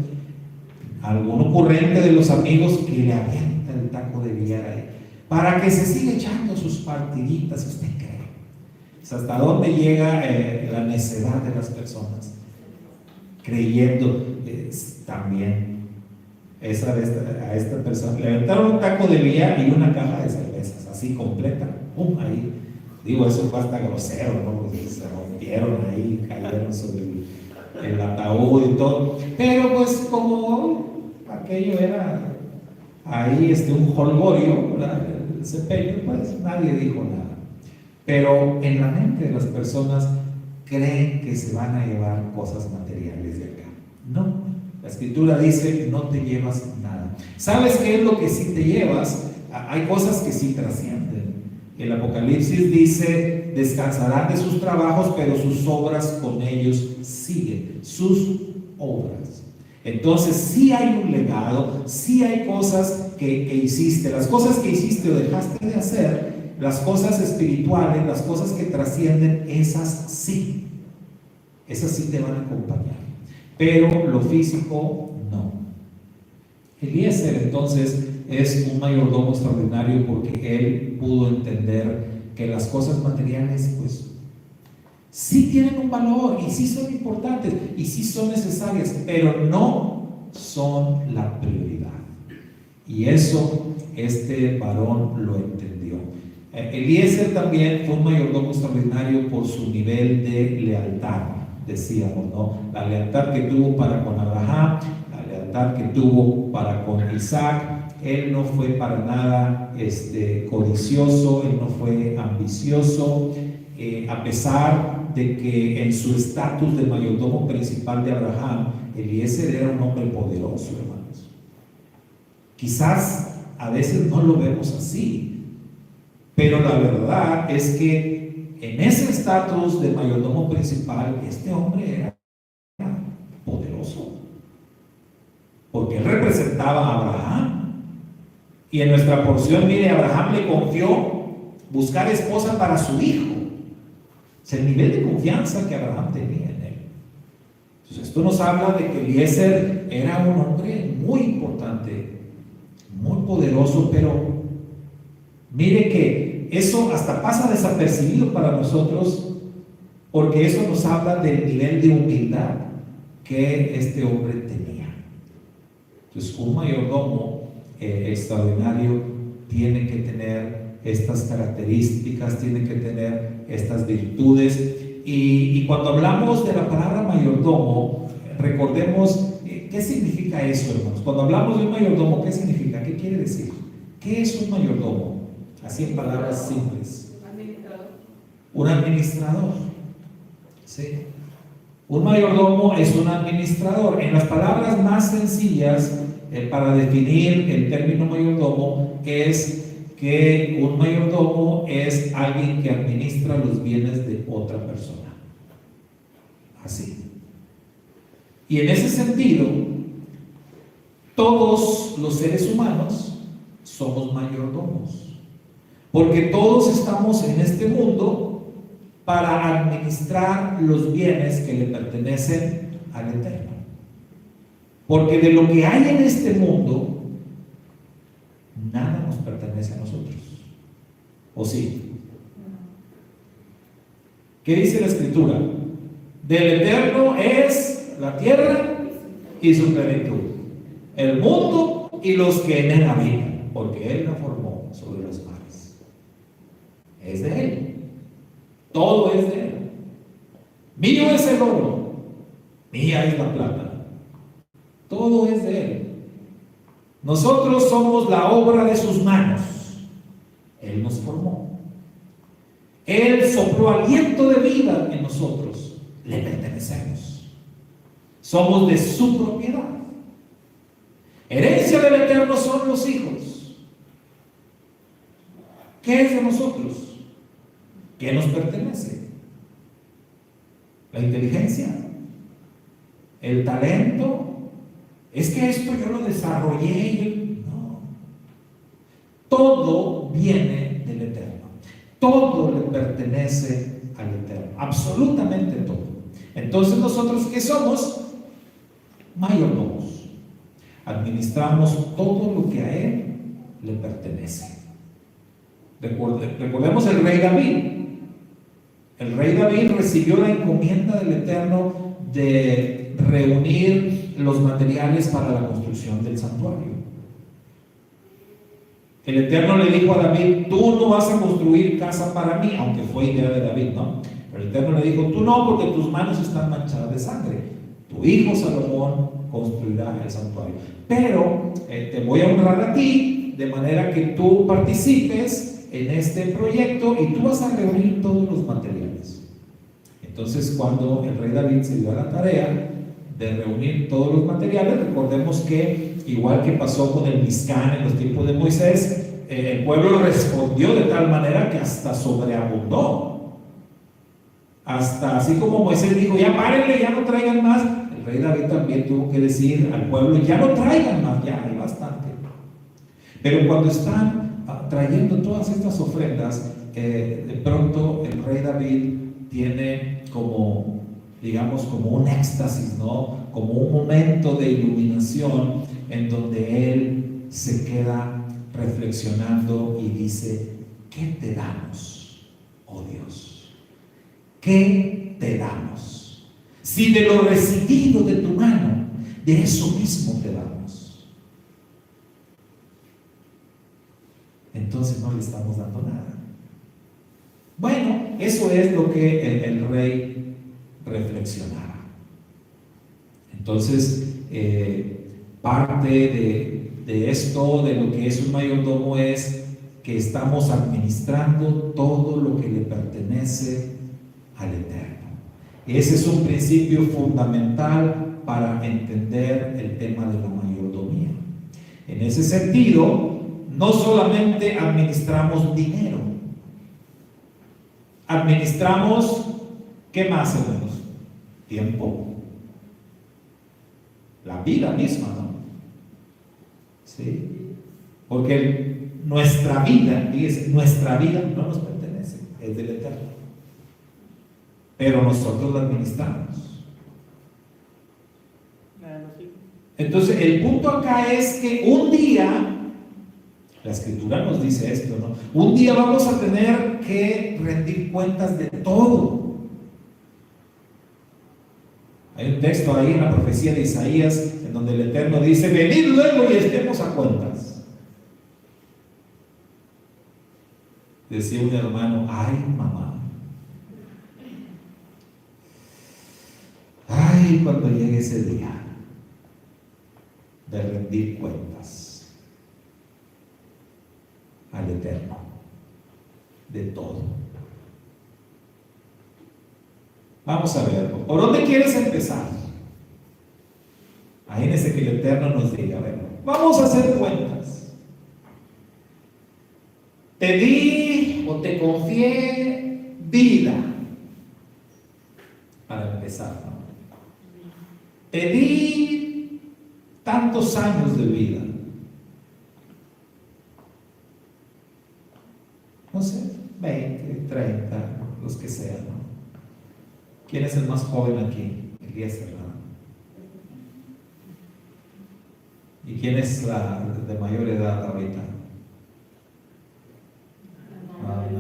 Algún ocurrente de los amigos que le avienta el taco de billar ahí, para que se siga echando sus partiditas, si usted cree. Es hasta dónde llega la necedad de las personas, creyendo también. A esta persona le aventaron un taco de billar y una caja de cervezas, así completa, ¡pum! Ahí. Digo, eso fue hasta grosero, ¿no? Pues se rompieron ahí, cayeron sobre el ataúd y todo. Pero pues como aquello era ahí un jolgorio, ¿verdad? El sepelio, pues nadie dijo nada. Pero en la mente de las personas creen que se van a llevar cosas materiales de acá. No, la Escritura dice, no te llevas nada. ¿Sabes qué es lo que sí te llevas? Hay cosas que sí trascienden. El Apocalipsis dice, descansarán de sus trabajos, pero sus obras con ellos siguen, sus obras. Entonces sí hay un legado, sí hay cosas que hiciste, las cosas que hiciste o dejaste de hacer, las cosas espirituales, las cosas que trascienden, esas sí te van a acompañar, pero lo físico no. Eliezer entonces es un mayordomo extraordinario porque él pudo entender que las cosas materiales pues sí tienen un valor y sí son importantes y sí son necesarias, pero no son la prioridad. Y eso este varón lo entendió. Eliezer también fue un mayordomo extraordinario por su nivel de lealtad, decíamos, ¿no? La lealtad que tuvo para con Abraham, la lealtad que tuvo para con Isaac. Él no fue para nada codicioso, él no fue ambicioso, a pesar de que en su estatus de mayordomo principal de Abraham, Eliezer era un hombre poderoso, hermanos. Quizás a veces no lo vemos así, pero la verdad es que en ese estatus de mayordomo principal, este hombre era poderoso, porque él representaba a Abraham. Y en nuestra porción, mire, Abraham le confió buscar esposa para su hijo. Es el nivel de confianza que Abraham tenía en él. Entonces, esto nos habla de que Eliezer era un hombre muy importante, muy poderoso, pero mire que eso hasta pasa desapercibido para nosotros, porque eso nos habla del nivel de humildad que este hombre tenía. Entonces, un mayordomo extraordinario tiene que tener estas características, tiene que tener estas virtudes. Y cuando hablamos de la palabra mayordomo, recordemos qué significa eso, hermanos. Cuando hablamos de un mayordomo, ¿qué significa? ¿Qué quiere decir? ¿Qué es un mayordomo? Así en palabras simples. Administrador. Un administrador. ¿Sí? Un mayordomo es un administrador. En las palabras más sencillas, para definir el término mayordomo, es que un mayordomo es alguien que administra los bienes de otra persona. Así. Y en ese sentido, todos los seres humanos somos mayordomos, porque todos estamos en este mundo para administrar los bienes que le pertenecen al Eterno. Porque de lo que hay en este mundo, nada nos pertenece a nosotros. ¿O sí? ¿Qué dice la Escritura? Del Eterno es la tierra y su plenitud, el mundo y los que en él habitan, porque Él la formó sobre los mares. Es de Él. Todo es de Él. Mío es el oro, mía es la plata. Todo es de Él. Nosotros somos la obra de sus manos. Él nos formó. Él sopló aliento de vida en nosotros. Le pertenecemos. Somos de su propiedad. Herencia del Eterno son los hijos. ¿Qué es de nosotros? ¿Qué nos pertenece? ¿La inteligencia? ¿El talento? Es que esto yo lo desarrollé. No. Todo viene del Eterno. Todo le pertenece al Eterno. Absolutamente todo. Entonces nosotros, ¿qué somos? Mayordomos. Administramos todo lo que a Él le pertenece. Recordemos el rey David. El rey David recibió la encomienda del Eterno de reunir los materiales para la construcción del santuario. El Eterno le dijo a David: tú no vas a construir casa para mí, aunque fue idea de David, ¿no? Pero el Eterno le dijo: tú no, porque tus manos están manchadas de sangre. Tu hijo Salomón construirá el santuario. Pero te voy a honrar a ti, de manera que tú participes en este proyecto y tú vas a reunir todos los materiales. Entonces, cuando el rey David se dio a la tarea de reunir todos los materiales, recordemos que, igual que pasó con el Mizcán en los tiempos de Moisés, el pueblo respondió de tal manera que hasta sobreabundó. Hasta así como Moisés dijo: ya párenle, ya no traigan más, el rey David también tuvo que decir al pueblo: ya no traigan más, ya hay bastante. Pero cuando están trayendo todas estas ofrendas, de pronto el rey David tiene como, digamos, como un éxtasis, ¿no? Como un momento de iluminación en donde él se queda reflexionando y dice: ¿qué te damos, oh Dios? ¿Qué te damos? Si de lo recibido de tu mano, de eso mismo te damos. Entonces no le estamos dando nada. Bueno, eso es lo que el rey reflexionaba. Entonces, parte de esto, de lo que es un mayordomo, es que estamos administrando todo lo que le pertenece al Eterno. Ese es un principio fundamental para entender el tema de la mayordomía. En ese sentido, no solamente administramos dinero, administramos, ¿qué más, hermanos? Tiempo. La vida misma, ¿no? Sí. Porque nuestra vida, fíjese, nuestra vida no nos pertenece, es del Eterno. Pero nosotros la administramos. Entonces, el punto acá es que un día, la Escritura nos dice esto, ¿no? Un día vamos a tener que rendir cuentas de todo. Hay un texto ahí en la profecía de Isaías en donde el Eterno dice: venid luego y estemos a cuentas. Decía un hermano: ay, mamá, ay, cuando llegue ese día de rendir cuentas al Eterno de todo. Vamos a ver, ¿por dónde quieres empezar? Imagínense que el Eterno nos diga, a ver, vamos a hacer cuentas. Te di o te confié vida, para empezar, ¿no? Te di tantos años de vida. No sé, 20, 30, los que sean, ¿no? ¿Quién es el más joven aquí? Elías Serrano. ¿Y quién es la de mayor edad ahorita?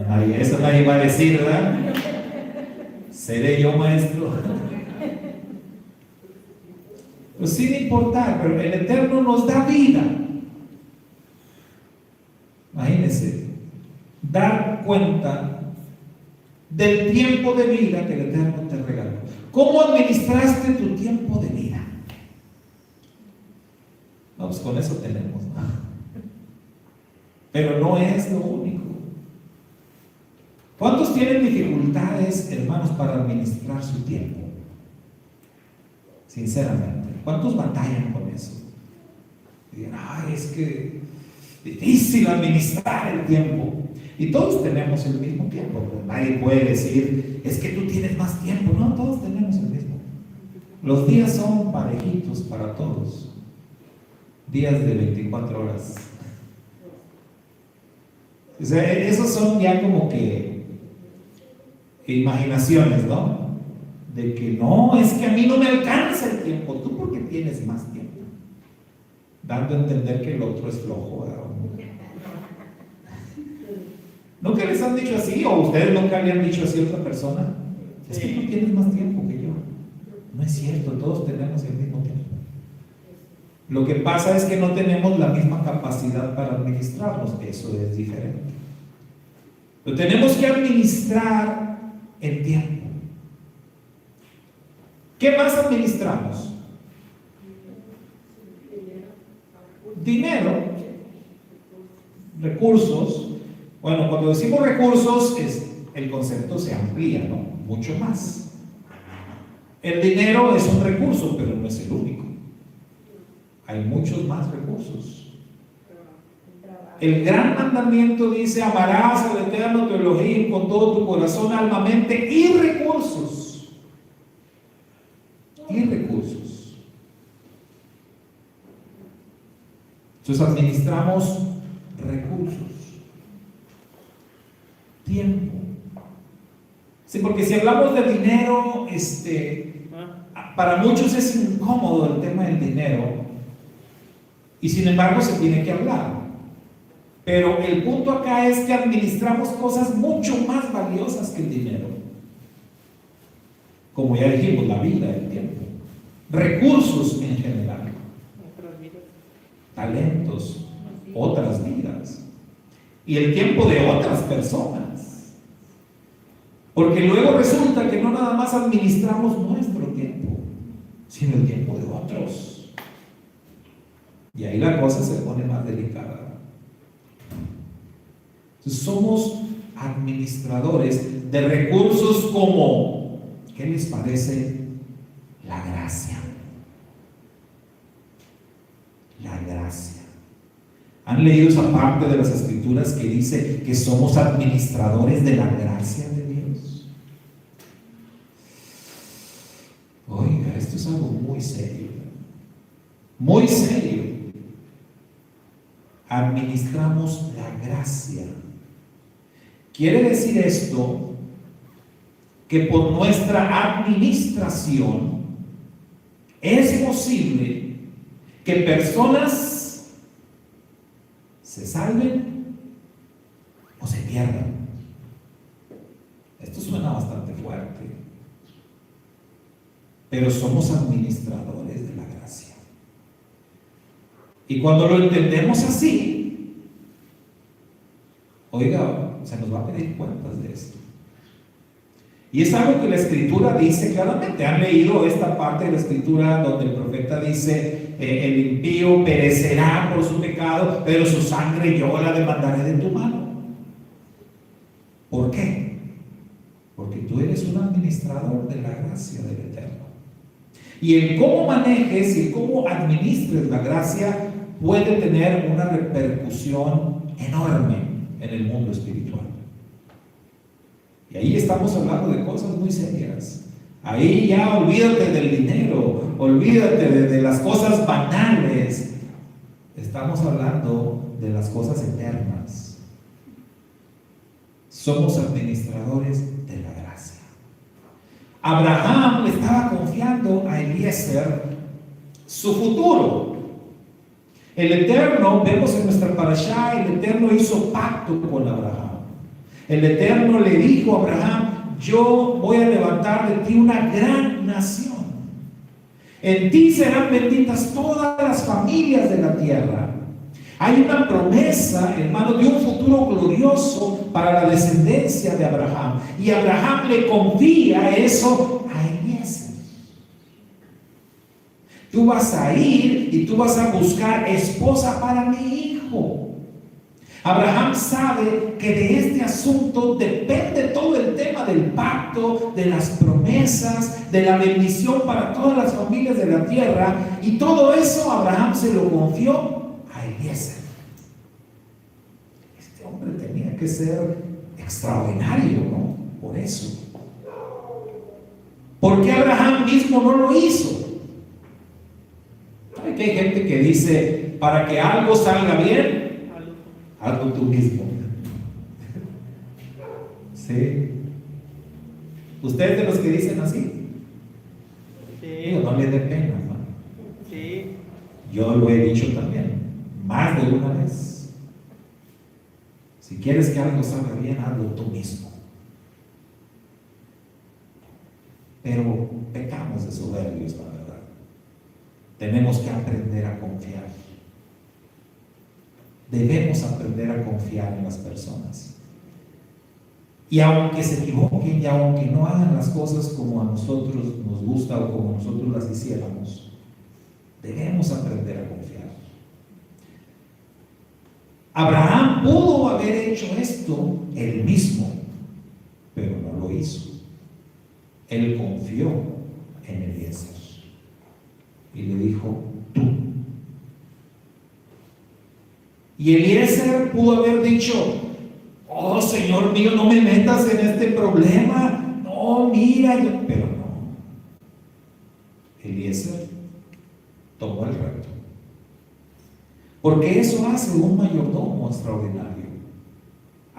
Nadie, eso nadie va a decir, ¿verdad? ¿Seré yo maestro? Pues sin importar, pero el Eterno nos da vida. Imagínense, dar cuenta del tiempo de vida que el Eterno te regaló. ¿Cómo administraste tu tiempo de vida? No, pues con eso tenemos, ¿no? Pero no es lo único. ¿Cuántos tienen dificultades, hermanos, para administrar su tiempo? Sinceramente, ¿cuántos batallan con eso? Y dicen, ay, es que difícil administrar el tiempo. Y todos tenemos el mismo tiempo. Pues nadie puede decir, es que tú tienes más tiempo. No, todos tenemos el mismo. Los días son parejitos para todos. Días de 24 horas. O sea, esos son ya como que imaginaciones, ¿no? De que no, es que a mí no me alcanza el tiempo, tú porque tienes más tiempo, dando a entender que el otro es flojo, ¿verdad? ¿Nunca les han dicho así? ¿O ustedes nunca le han dicho así a otra persona? Es que tú tienes más tiempo que yo. No es cierto, todos tenemos el mismo tiempo. Lo que pasa es que no tenemos la misma capacidad para administrarnos, eso es diferente. Pero tenemos que administrar el tiempo. ¿Qué más administramos? Dinero, recursos. Bueno, cuando decimos recursos, el concepto se amplía, ¿no? Mucho más. El dinero es un recurso, pero no es el único. Hay muchos más recursos. El gran mandamiento dice: amarás al Eterno tu Elohim con todo tu corazón, alma, mente y recursos. Y recursos. Entonces administramos recursos. Tiempo. Sí, porque si hablamos de dinero, para muchos es incómodo el tema del dinero. Y sin embargo se tiene que hablar. Pero el punto acá es que administramos cosas mucho más valiosas que el dinero. Como ya dijimos, la vida, el tiempo. Recursos en general. Talentos, otras vidas. Y el tiempo de otras personas. Porque luego resulta que no nada más administramos nuestro tiempo, sino el tiempo de otros. Y ahí la cosa se pone más delicada. Entonces, somos administradores de recursos como, ¿qué les parece? La gracia. La gracia. ¿Han leído esa parte de las Escrituras que dice que somos administradores de la gracia de Dios? Oiga, esto es algo muy serio. Muy serio. Administramos la gracia. Quiere decir esto que por nuestra administración es posible que personas se salven o se pierdan. Esto suena bastante fuerte, pero somos administradores de la gracia. Y cuando lo entendemos así, oiga, se nos va a pedir cuentas de esto. Y es algo que la Escritura dice claramente. Han leído esta parte de la Escritura donde el profeta dice: el impío perecerá por su pecado, pero su sangre yo la demandaré de tu mano. ¿Por qué? Porque tú tú eres un administrador de la gracia del Eterno. Y el cómo manejes y cómo administres la gracia puede tener una repercusión enorme en el mundo espiritual. Y ahí estamos hablando de cosas muy serias. Ahí ya olvídate del dinero, olvídate de las cosas banales. Estamos hablando de las cosas eternas. Somos administradores de la gracia. Abraham le estaba confiando a Eliezer su futuro. El Eterno, vemos en nuestra parashá, el Eterno hizo pacto con Abraham. El Eterno le dijo a Abraham: yo voy a levantar de ti una gran nación. En ti serán benditas todas las familias de la tierra. Hay una promesa, hermano, de un futuro glorioso para la descendencia de Abraham. Y Abraham le confía eso a Eliezer. Tú vas a ir y tú vas a buscar esposa para mi hijo. Abraham sabe que de este asunto depende todo el tema del pacto, de las promesas, de la bendición para todas las familias de la tierra. Y todo eso Abraham se lo confió a Eliezer. Este hombre tenía que ser extraordinario, ¿no? Por eso. ¿Por qué Abraham mismo no lo hizo? ¿Sabe que hay gente que dice, para que algo salga bien, hazlo tú mismo? ¿Sí? ¿Ustedes de los que dicen así? Sí. Digo, no le dé pena, ¿no? Sí. Yo lo he dicho también, más de una vez. Si quieres que algo salga bien, hazlo tú mismo. Pero pecamos de soberbios, la verdad. Tenemos que aprender a confiar. Debemos aprender a confiar en las personas. Y aunque se equivoquen y aunque no hagan las cosas como a nosotros nos gusta o como nosotros las hiciéramos, debemos aprender a confiar. Abraham pudo haber hecho esto él mismo, pero no lo hizo. Él confió en Eliezer y le dijo: tú. Y Eliezer pudo haber dicho: oh Señor mío, no me metas en este problema, no, mira, pero no. Eliezer tomó el reto, porque eso hace un mayordomo extraordinario.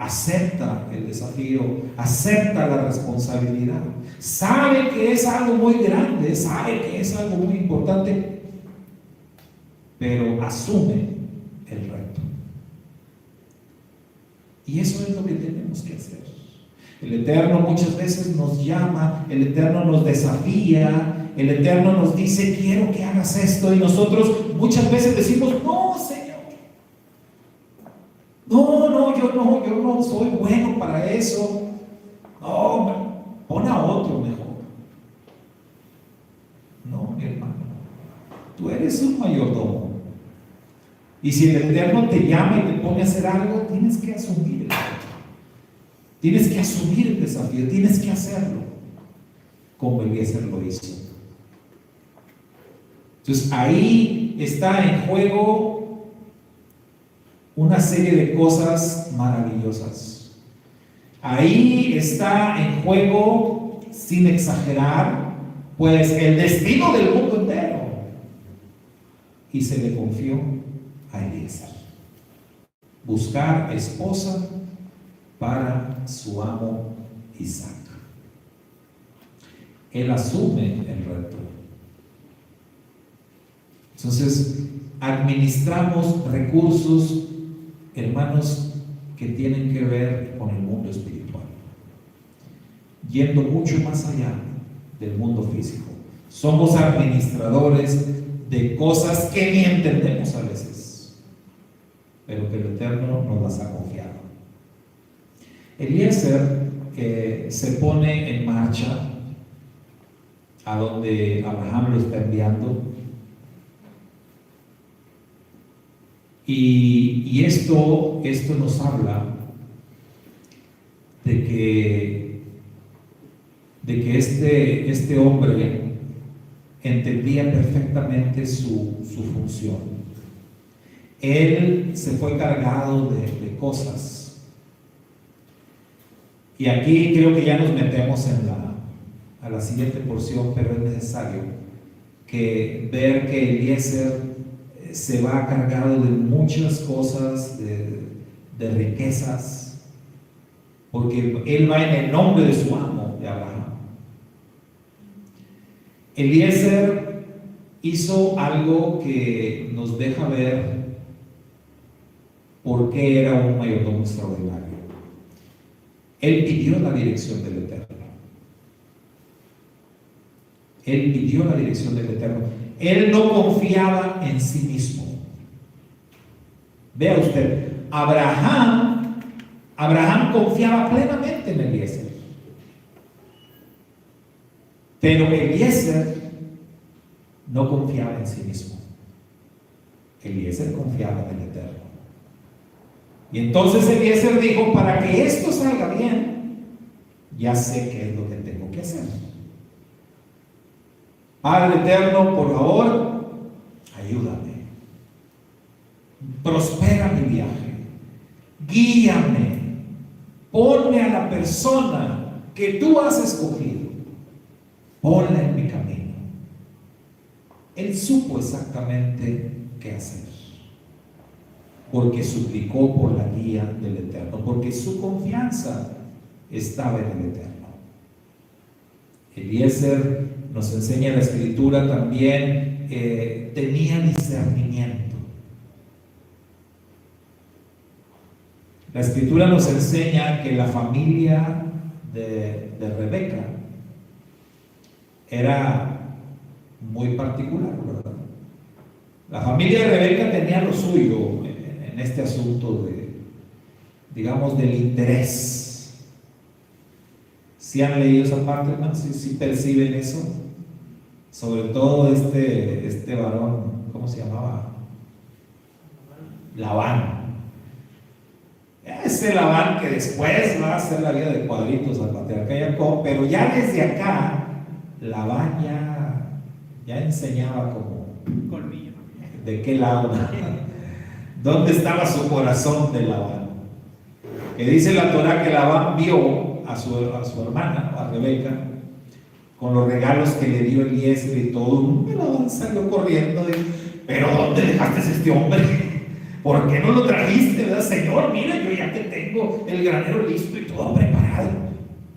Acepta el desafío, acepta la responsabilidad, sabe que es algo muy grande, sabe que es algo muy importante, pero asume el reto. Y eso es lo que tenemos que hacer. El Eterno muchas veces nos llama, el Eterno nos desafía, el Eterno nos dice: quiero que hagas esto, y nosotros muchas veces decimos: no, Señor, yo no soy bueno para eso, no, pon a otro mejor. No, mi hermano, tú eres un mayordomo. Y si el Eterno te llama y te pone a hacer algo, tienes que asumir el reto. Tienes que asumir el desafío, tienes que hacerlo, como Eliezer lo hizo. Entonces ahí está en juego una serie de cosas maravillosas. Ahí está en juego, sin exagerar, pues el destino del mundo entero. Y se le confió a Eliezer buscar esposa para su amo Isaac. Él asume el reto. Entonces, administramos recursos, hermanos, que tienen que ver con el mundo espiritual, yendo mucho más allá del mundo físico. Somos administradores de cosas que ni entendemos a veces, pero que el Eterno nos las ha confiado. Eliezer se pone en marcha a donde Abraham lo está enviando, y esto nos habla de que de que este hombre entendía perfectamente su función. Él se fue cargado de cosas. Y aquí creo que ya nos metemos a la siguiente porción, pero es necesario ver que Eliezer se va cargado de muchas cosas, de riquezas, porque él va en el nombre de su amo, de Abraham. Eliezer hizo algo que nos deja ver por qué era un mayordomo extraordinario. Él pidió la dirección del Eterno. Él pidió la dirección del Eterno. Él no confiaba en sí mismo. Vea usted, Abraham confiaba plenamente en Eliezer. Pero Eliezer no confiaba en sí mismo. Eliezer confiaba en el Eterno. Y entonces Eliezer dijo: para que esto salga bien, ya sé qué es lo que tengo que hacer. Padre eterno, por favor, ayúdame. Prospera mi viaje. Guíame. Ponme a la persona que tú has escogido. Ponla en mi camino. Él supo exactamente qué hacer, porque suplicó por la guía del Eterno, porque su confianza estaba en el Eterno. Eliezer, nos enseña la Escritura también, tenía discernimiento. La Escritura nos enseña que la familia de Rebeca era muy particular, ¿verdad? La familia de Rebeca tenía lo suyo en este asunto del interés. ¿Sí han leído esa parte, hermano? ¿Sí perciben eso? Sobre todo este varón, ¿cómo se llamaba? Labán. Ese Labán que después va a hacer la vida de cuadritos al patriarca Jacob, pero ya desde acá, Labán ya enseñaba como Colmillo. de qué lado, dónde estaba su corazón de Labán. Que dice la Torah que Labán vio a su hermana, a Rebeca, con los regalos que le dio Eliezer y todo. Labán salió corriendo pero ¿dónde dejaste a este hombre? ¿Por qué no lo trajiste, verdad, Señor? Mira, yo ya te tengo el granero listo y todo preparado.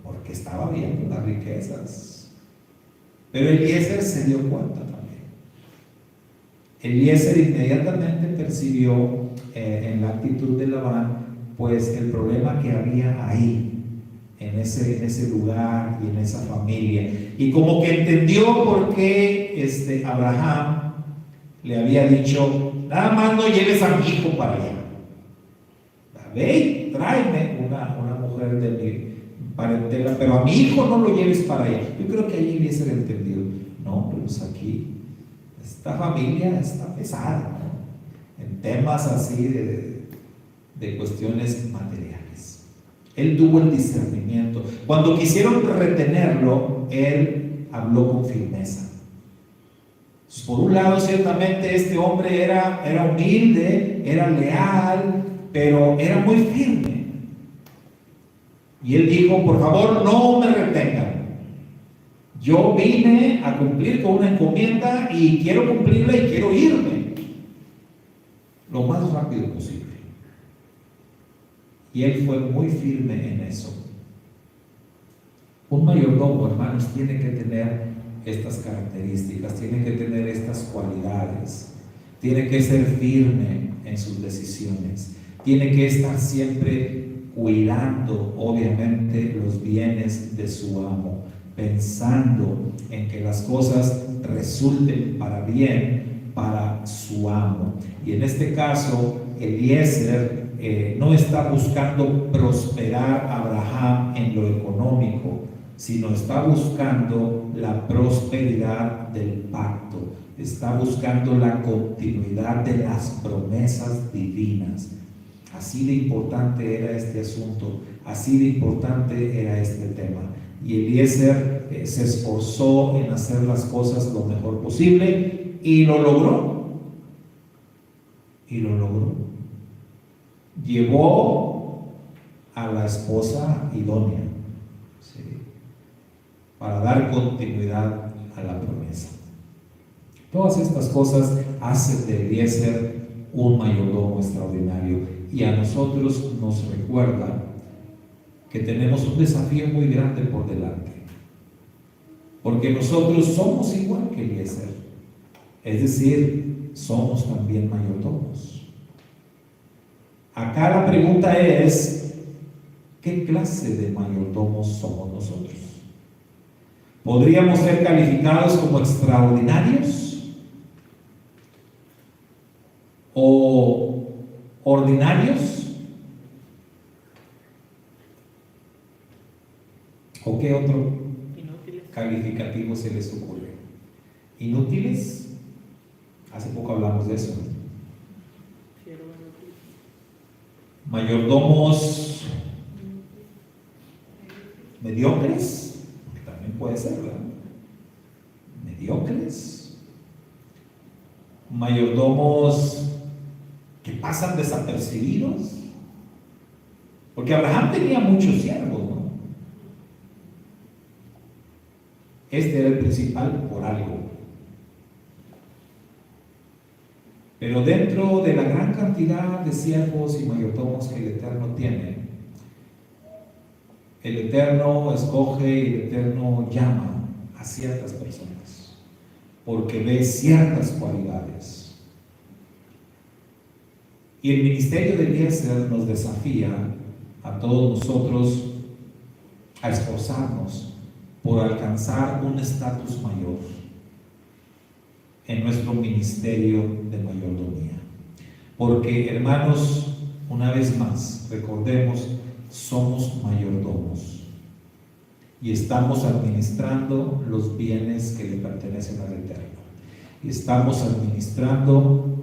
Porque estaba viendo las riquezas. Pero Eliezer se dio cuenta también. Eliezer inmediatamente percibió en la actitud de Labán, pues el problema que había ahí, en ese lugar y en esa familia. Y como que entendió por qué Abraham le había dicho: nada más no lleves a mi hijo para allá. Ve, tráeme una mujer de mi parentela, pero a mi hijo no lo lleves para allá. Yo creo que ahí Eliezer entendió: no, pues aquí esta familia está pesada, ¿no? En temas así de cuestiones materiales. Él tuvo el discernimiento. Cuando quisieron retenerlo, él habló con firmeza. Por un lado, ciertamente este hombre era humilde, era leal, pero era muy firme. Y él dijo: por favor, no me retengan. Yo vine a cumplir con una encomienda y quiero cumplirla y quiero irme lo más rápido posible. Y él fue muy firme en eso. Un mayordomo, hermanos, tiene que tener estas características, tiene que tener estas cualidades, tiene que ser firme en sus decisiones, tiene que estar siempre cuidando, obviamente, los bienes de su amo, pensando en que las cosas resulten para bien para su amo. Y en este caso, Eliezer no está buscando prosperar a Abraham en lo económico, sino está buscando la prosperidad del pacto, está buscando la continuidad de las promesas divinas. Así de importante era este asunto, así de importante era este tema. Y Eliezer se esforzó en hacer las cosas lo mejor posible y lo logró. Y lo logró. Llevó a la esposa idónea, ¿sí?, para dar continuidad a la promesa. Todas estas cosas hacen de Eliezer un mayordomo extraordinario, y a nosotros nos recuerda que tenemos un desafío muy grande por delante, porque nosotros somos igual que Eliezer, es decir, somos también mayordomos. Acá la pregunta es, ¿qué clase de mayordomos somos nosotros? ¿Podríamos ser calificados como extraordinarios o ordinarios? ¿O qué otro Inútiles. calificativo se les ocurre? ¿Inútiles? Hace poco hablamos de eso. Siervo inútil. Mayordomos mediocres, porque también puede ser, ¿verdad? Mediocres. Mayordomos que pasan desapercibidos, porque Abraham tenía muchos siervos, ¿no? Este era el principal por algo. Pero dentro de la gran cantidad de siervos y mayordomos que el Eterno tiene, el Eterno escoge y el Eterno llama a ciertas personas, porque ve ciertas cualidades. Y el ministerio de Eliezer nos desafía a todos nosotros a esforzarnos por alcanzar un estatus mayor en nuestro ministerio de mayordomía. Porque, hermanos, una vez más, recordemos, somos mayordomos y estamos administrando los bienes que le pertenecen al Eterno. Y estamos administrando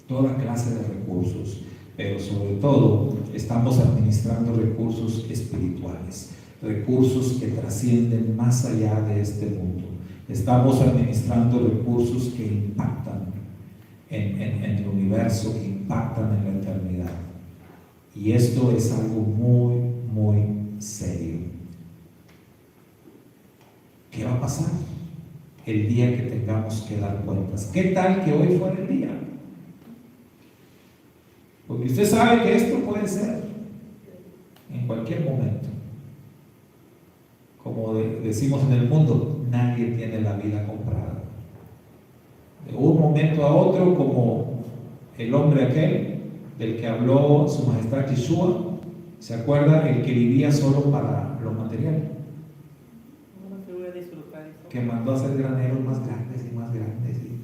toda clase de recursos, pero sobre todo estamos administrando recursos espirituales, recursos que trascienden más allá de este mundo. Estamos administrando recursos que impactan en el universo, que impactan en la eternidad. Y esto es algo muy, muy serio. ¿Qué va a pasar el día que tengamos que dar cuentas? ¿Qué tal que hoy fuera el día? Porque usted sabe que esto puede ser en cualquier momento. Como decimos en el mundo, nadie tiene la vida comprada. De un momento a otro, como el hombre aquel del que habló su majestad Yeshua, ¿se acuerda? El que vivía solo para lo material, No se voy a disfrutar eso. que mandó a hacer graneros más grandes y más grandes, y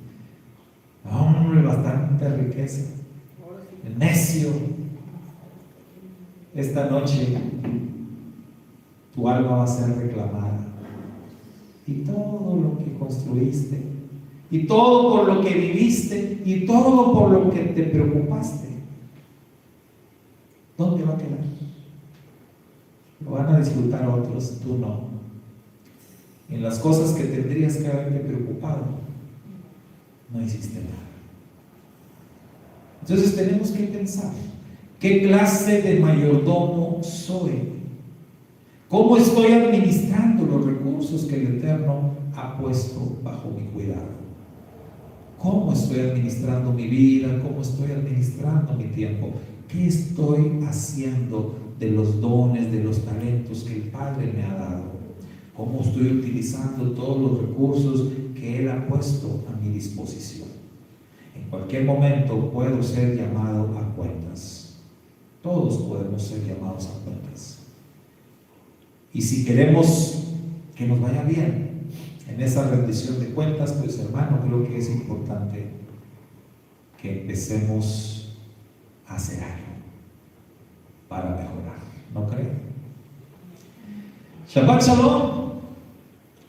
hombre, bastante riqueza. Ahora sí. El necio. Esta noche tu alma va a ser reclamada, y todo lo que construiste, y todo por lo que viviste, y todo por lo que te preocupaste, ¿dónde va a quedar? Lo van a disfrutar otros, tú no. En las cosas que tendrías que haberte preocupado, no hiciste nada. Entonces tenemos que pensar, ¿qué clase de mayordomo soy? ¿Cómo estoy administrando los recursos que el Eterno ha puesto bajo mi cuidado? ¿Cómo estoy administrando mi vida? ¿Cómo estoy administrando mi tiempo? ¿Qué estoy haciendo de los dones, de los talentos que el Padre me ha dado? ¿Cómo estoy utilizando todos los recursos que Él ha puesto a mi disposición? En cualquier momento puedo ser llamado a cuentas. Todos podemos ser llamados a cuentas. Y si queremos que nos vaya bien en esa rendición de cuentas, pues hermano, creo que es importante que empecemos a hacer algo para mejorar, ¿no creen? Shabbat Shalom.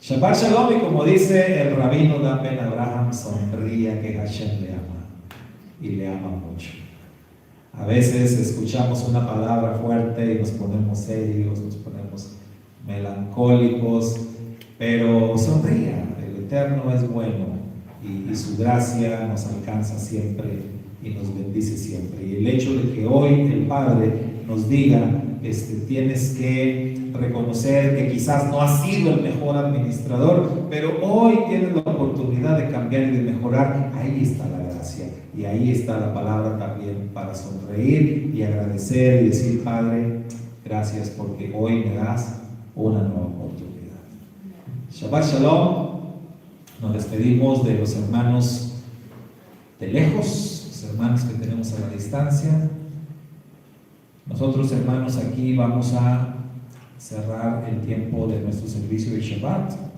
Shabbat Shalom, y como dice el rabino Dan Ben Abraham, sonría que Hashem le ama, y le ama mucho. A veces escuchamos una palabra fuerte y nos ponemos serios, nos ponemos melancólicos, pero sonría, el Eterno es bueno y su gracia nos alcanza siempre y nos bendice siempre. Y el hecho de que hoy el Padre nos diga, tienes que reconocer que quizás no has sido el mejor administrador, pero hoy tienes la oportunidad de cambiar y de mejorar, ahí está la gracia y ahí está la palabra también para sonreír y agradecer y decir, Padre, gracias porque hoy me das una nueva oportunidad. Shabbat Shalom. Nos despedimos de los hermanos de lejos, los hermanos que tenemos a la distancia. Nosotros, hermanos, aquí vamos a cerrar el tiempo de nuestro servicio de Shabbat.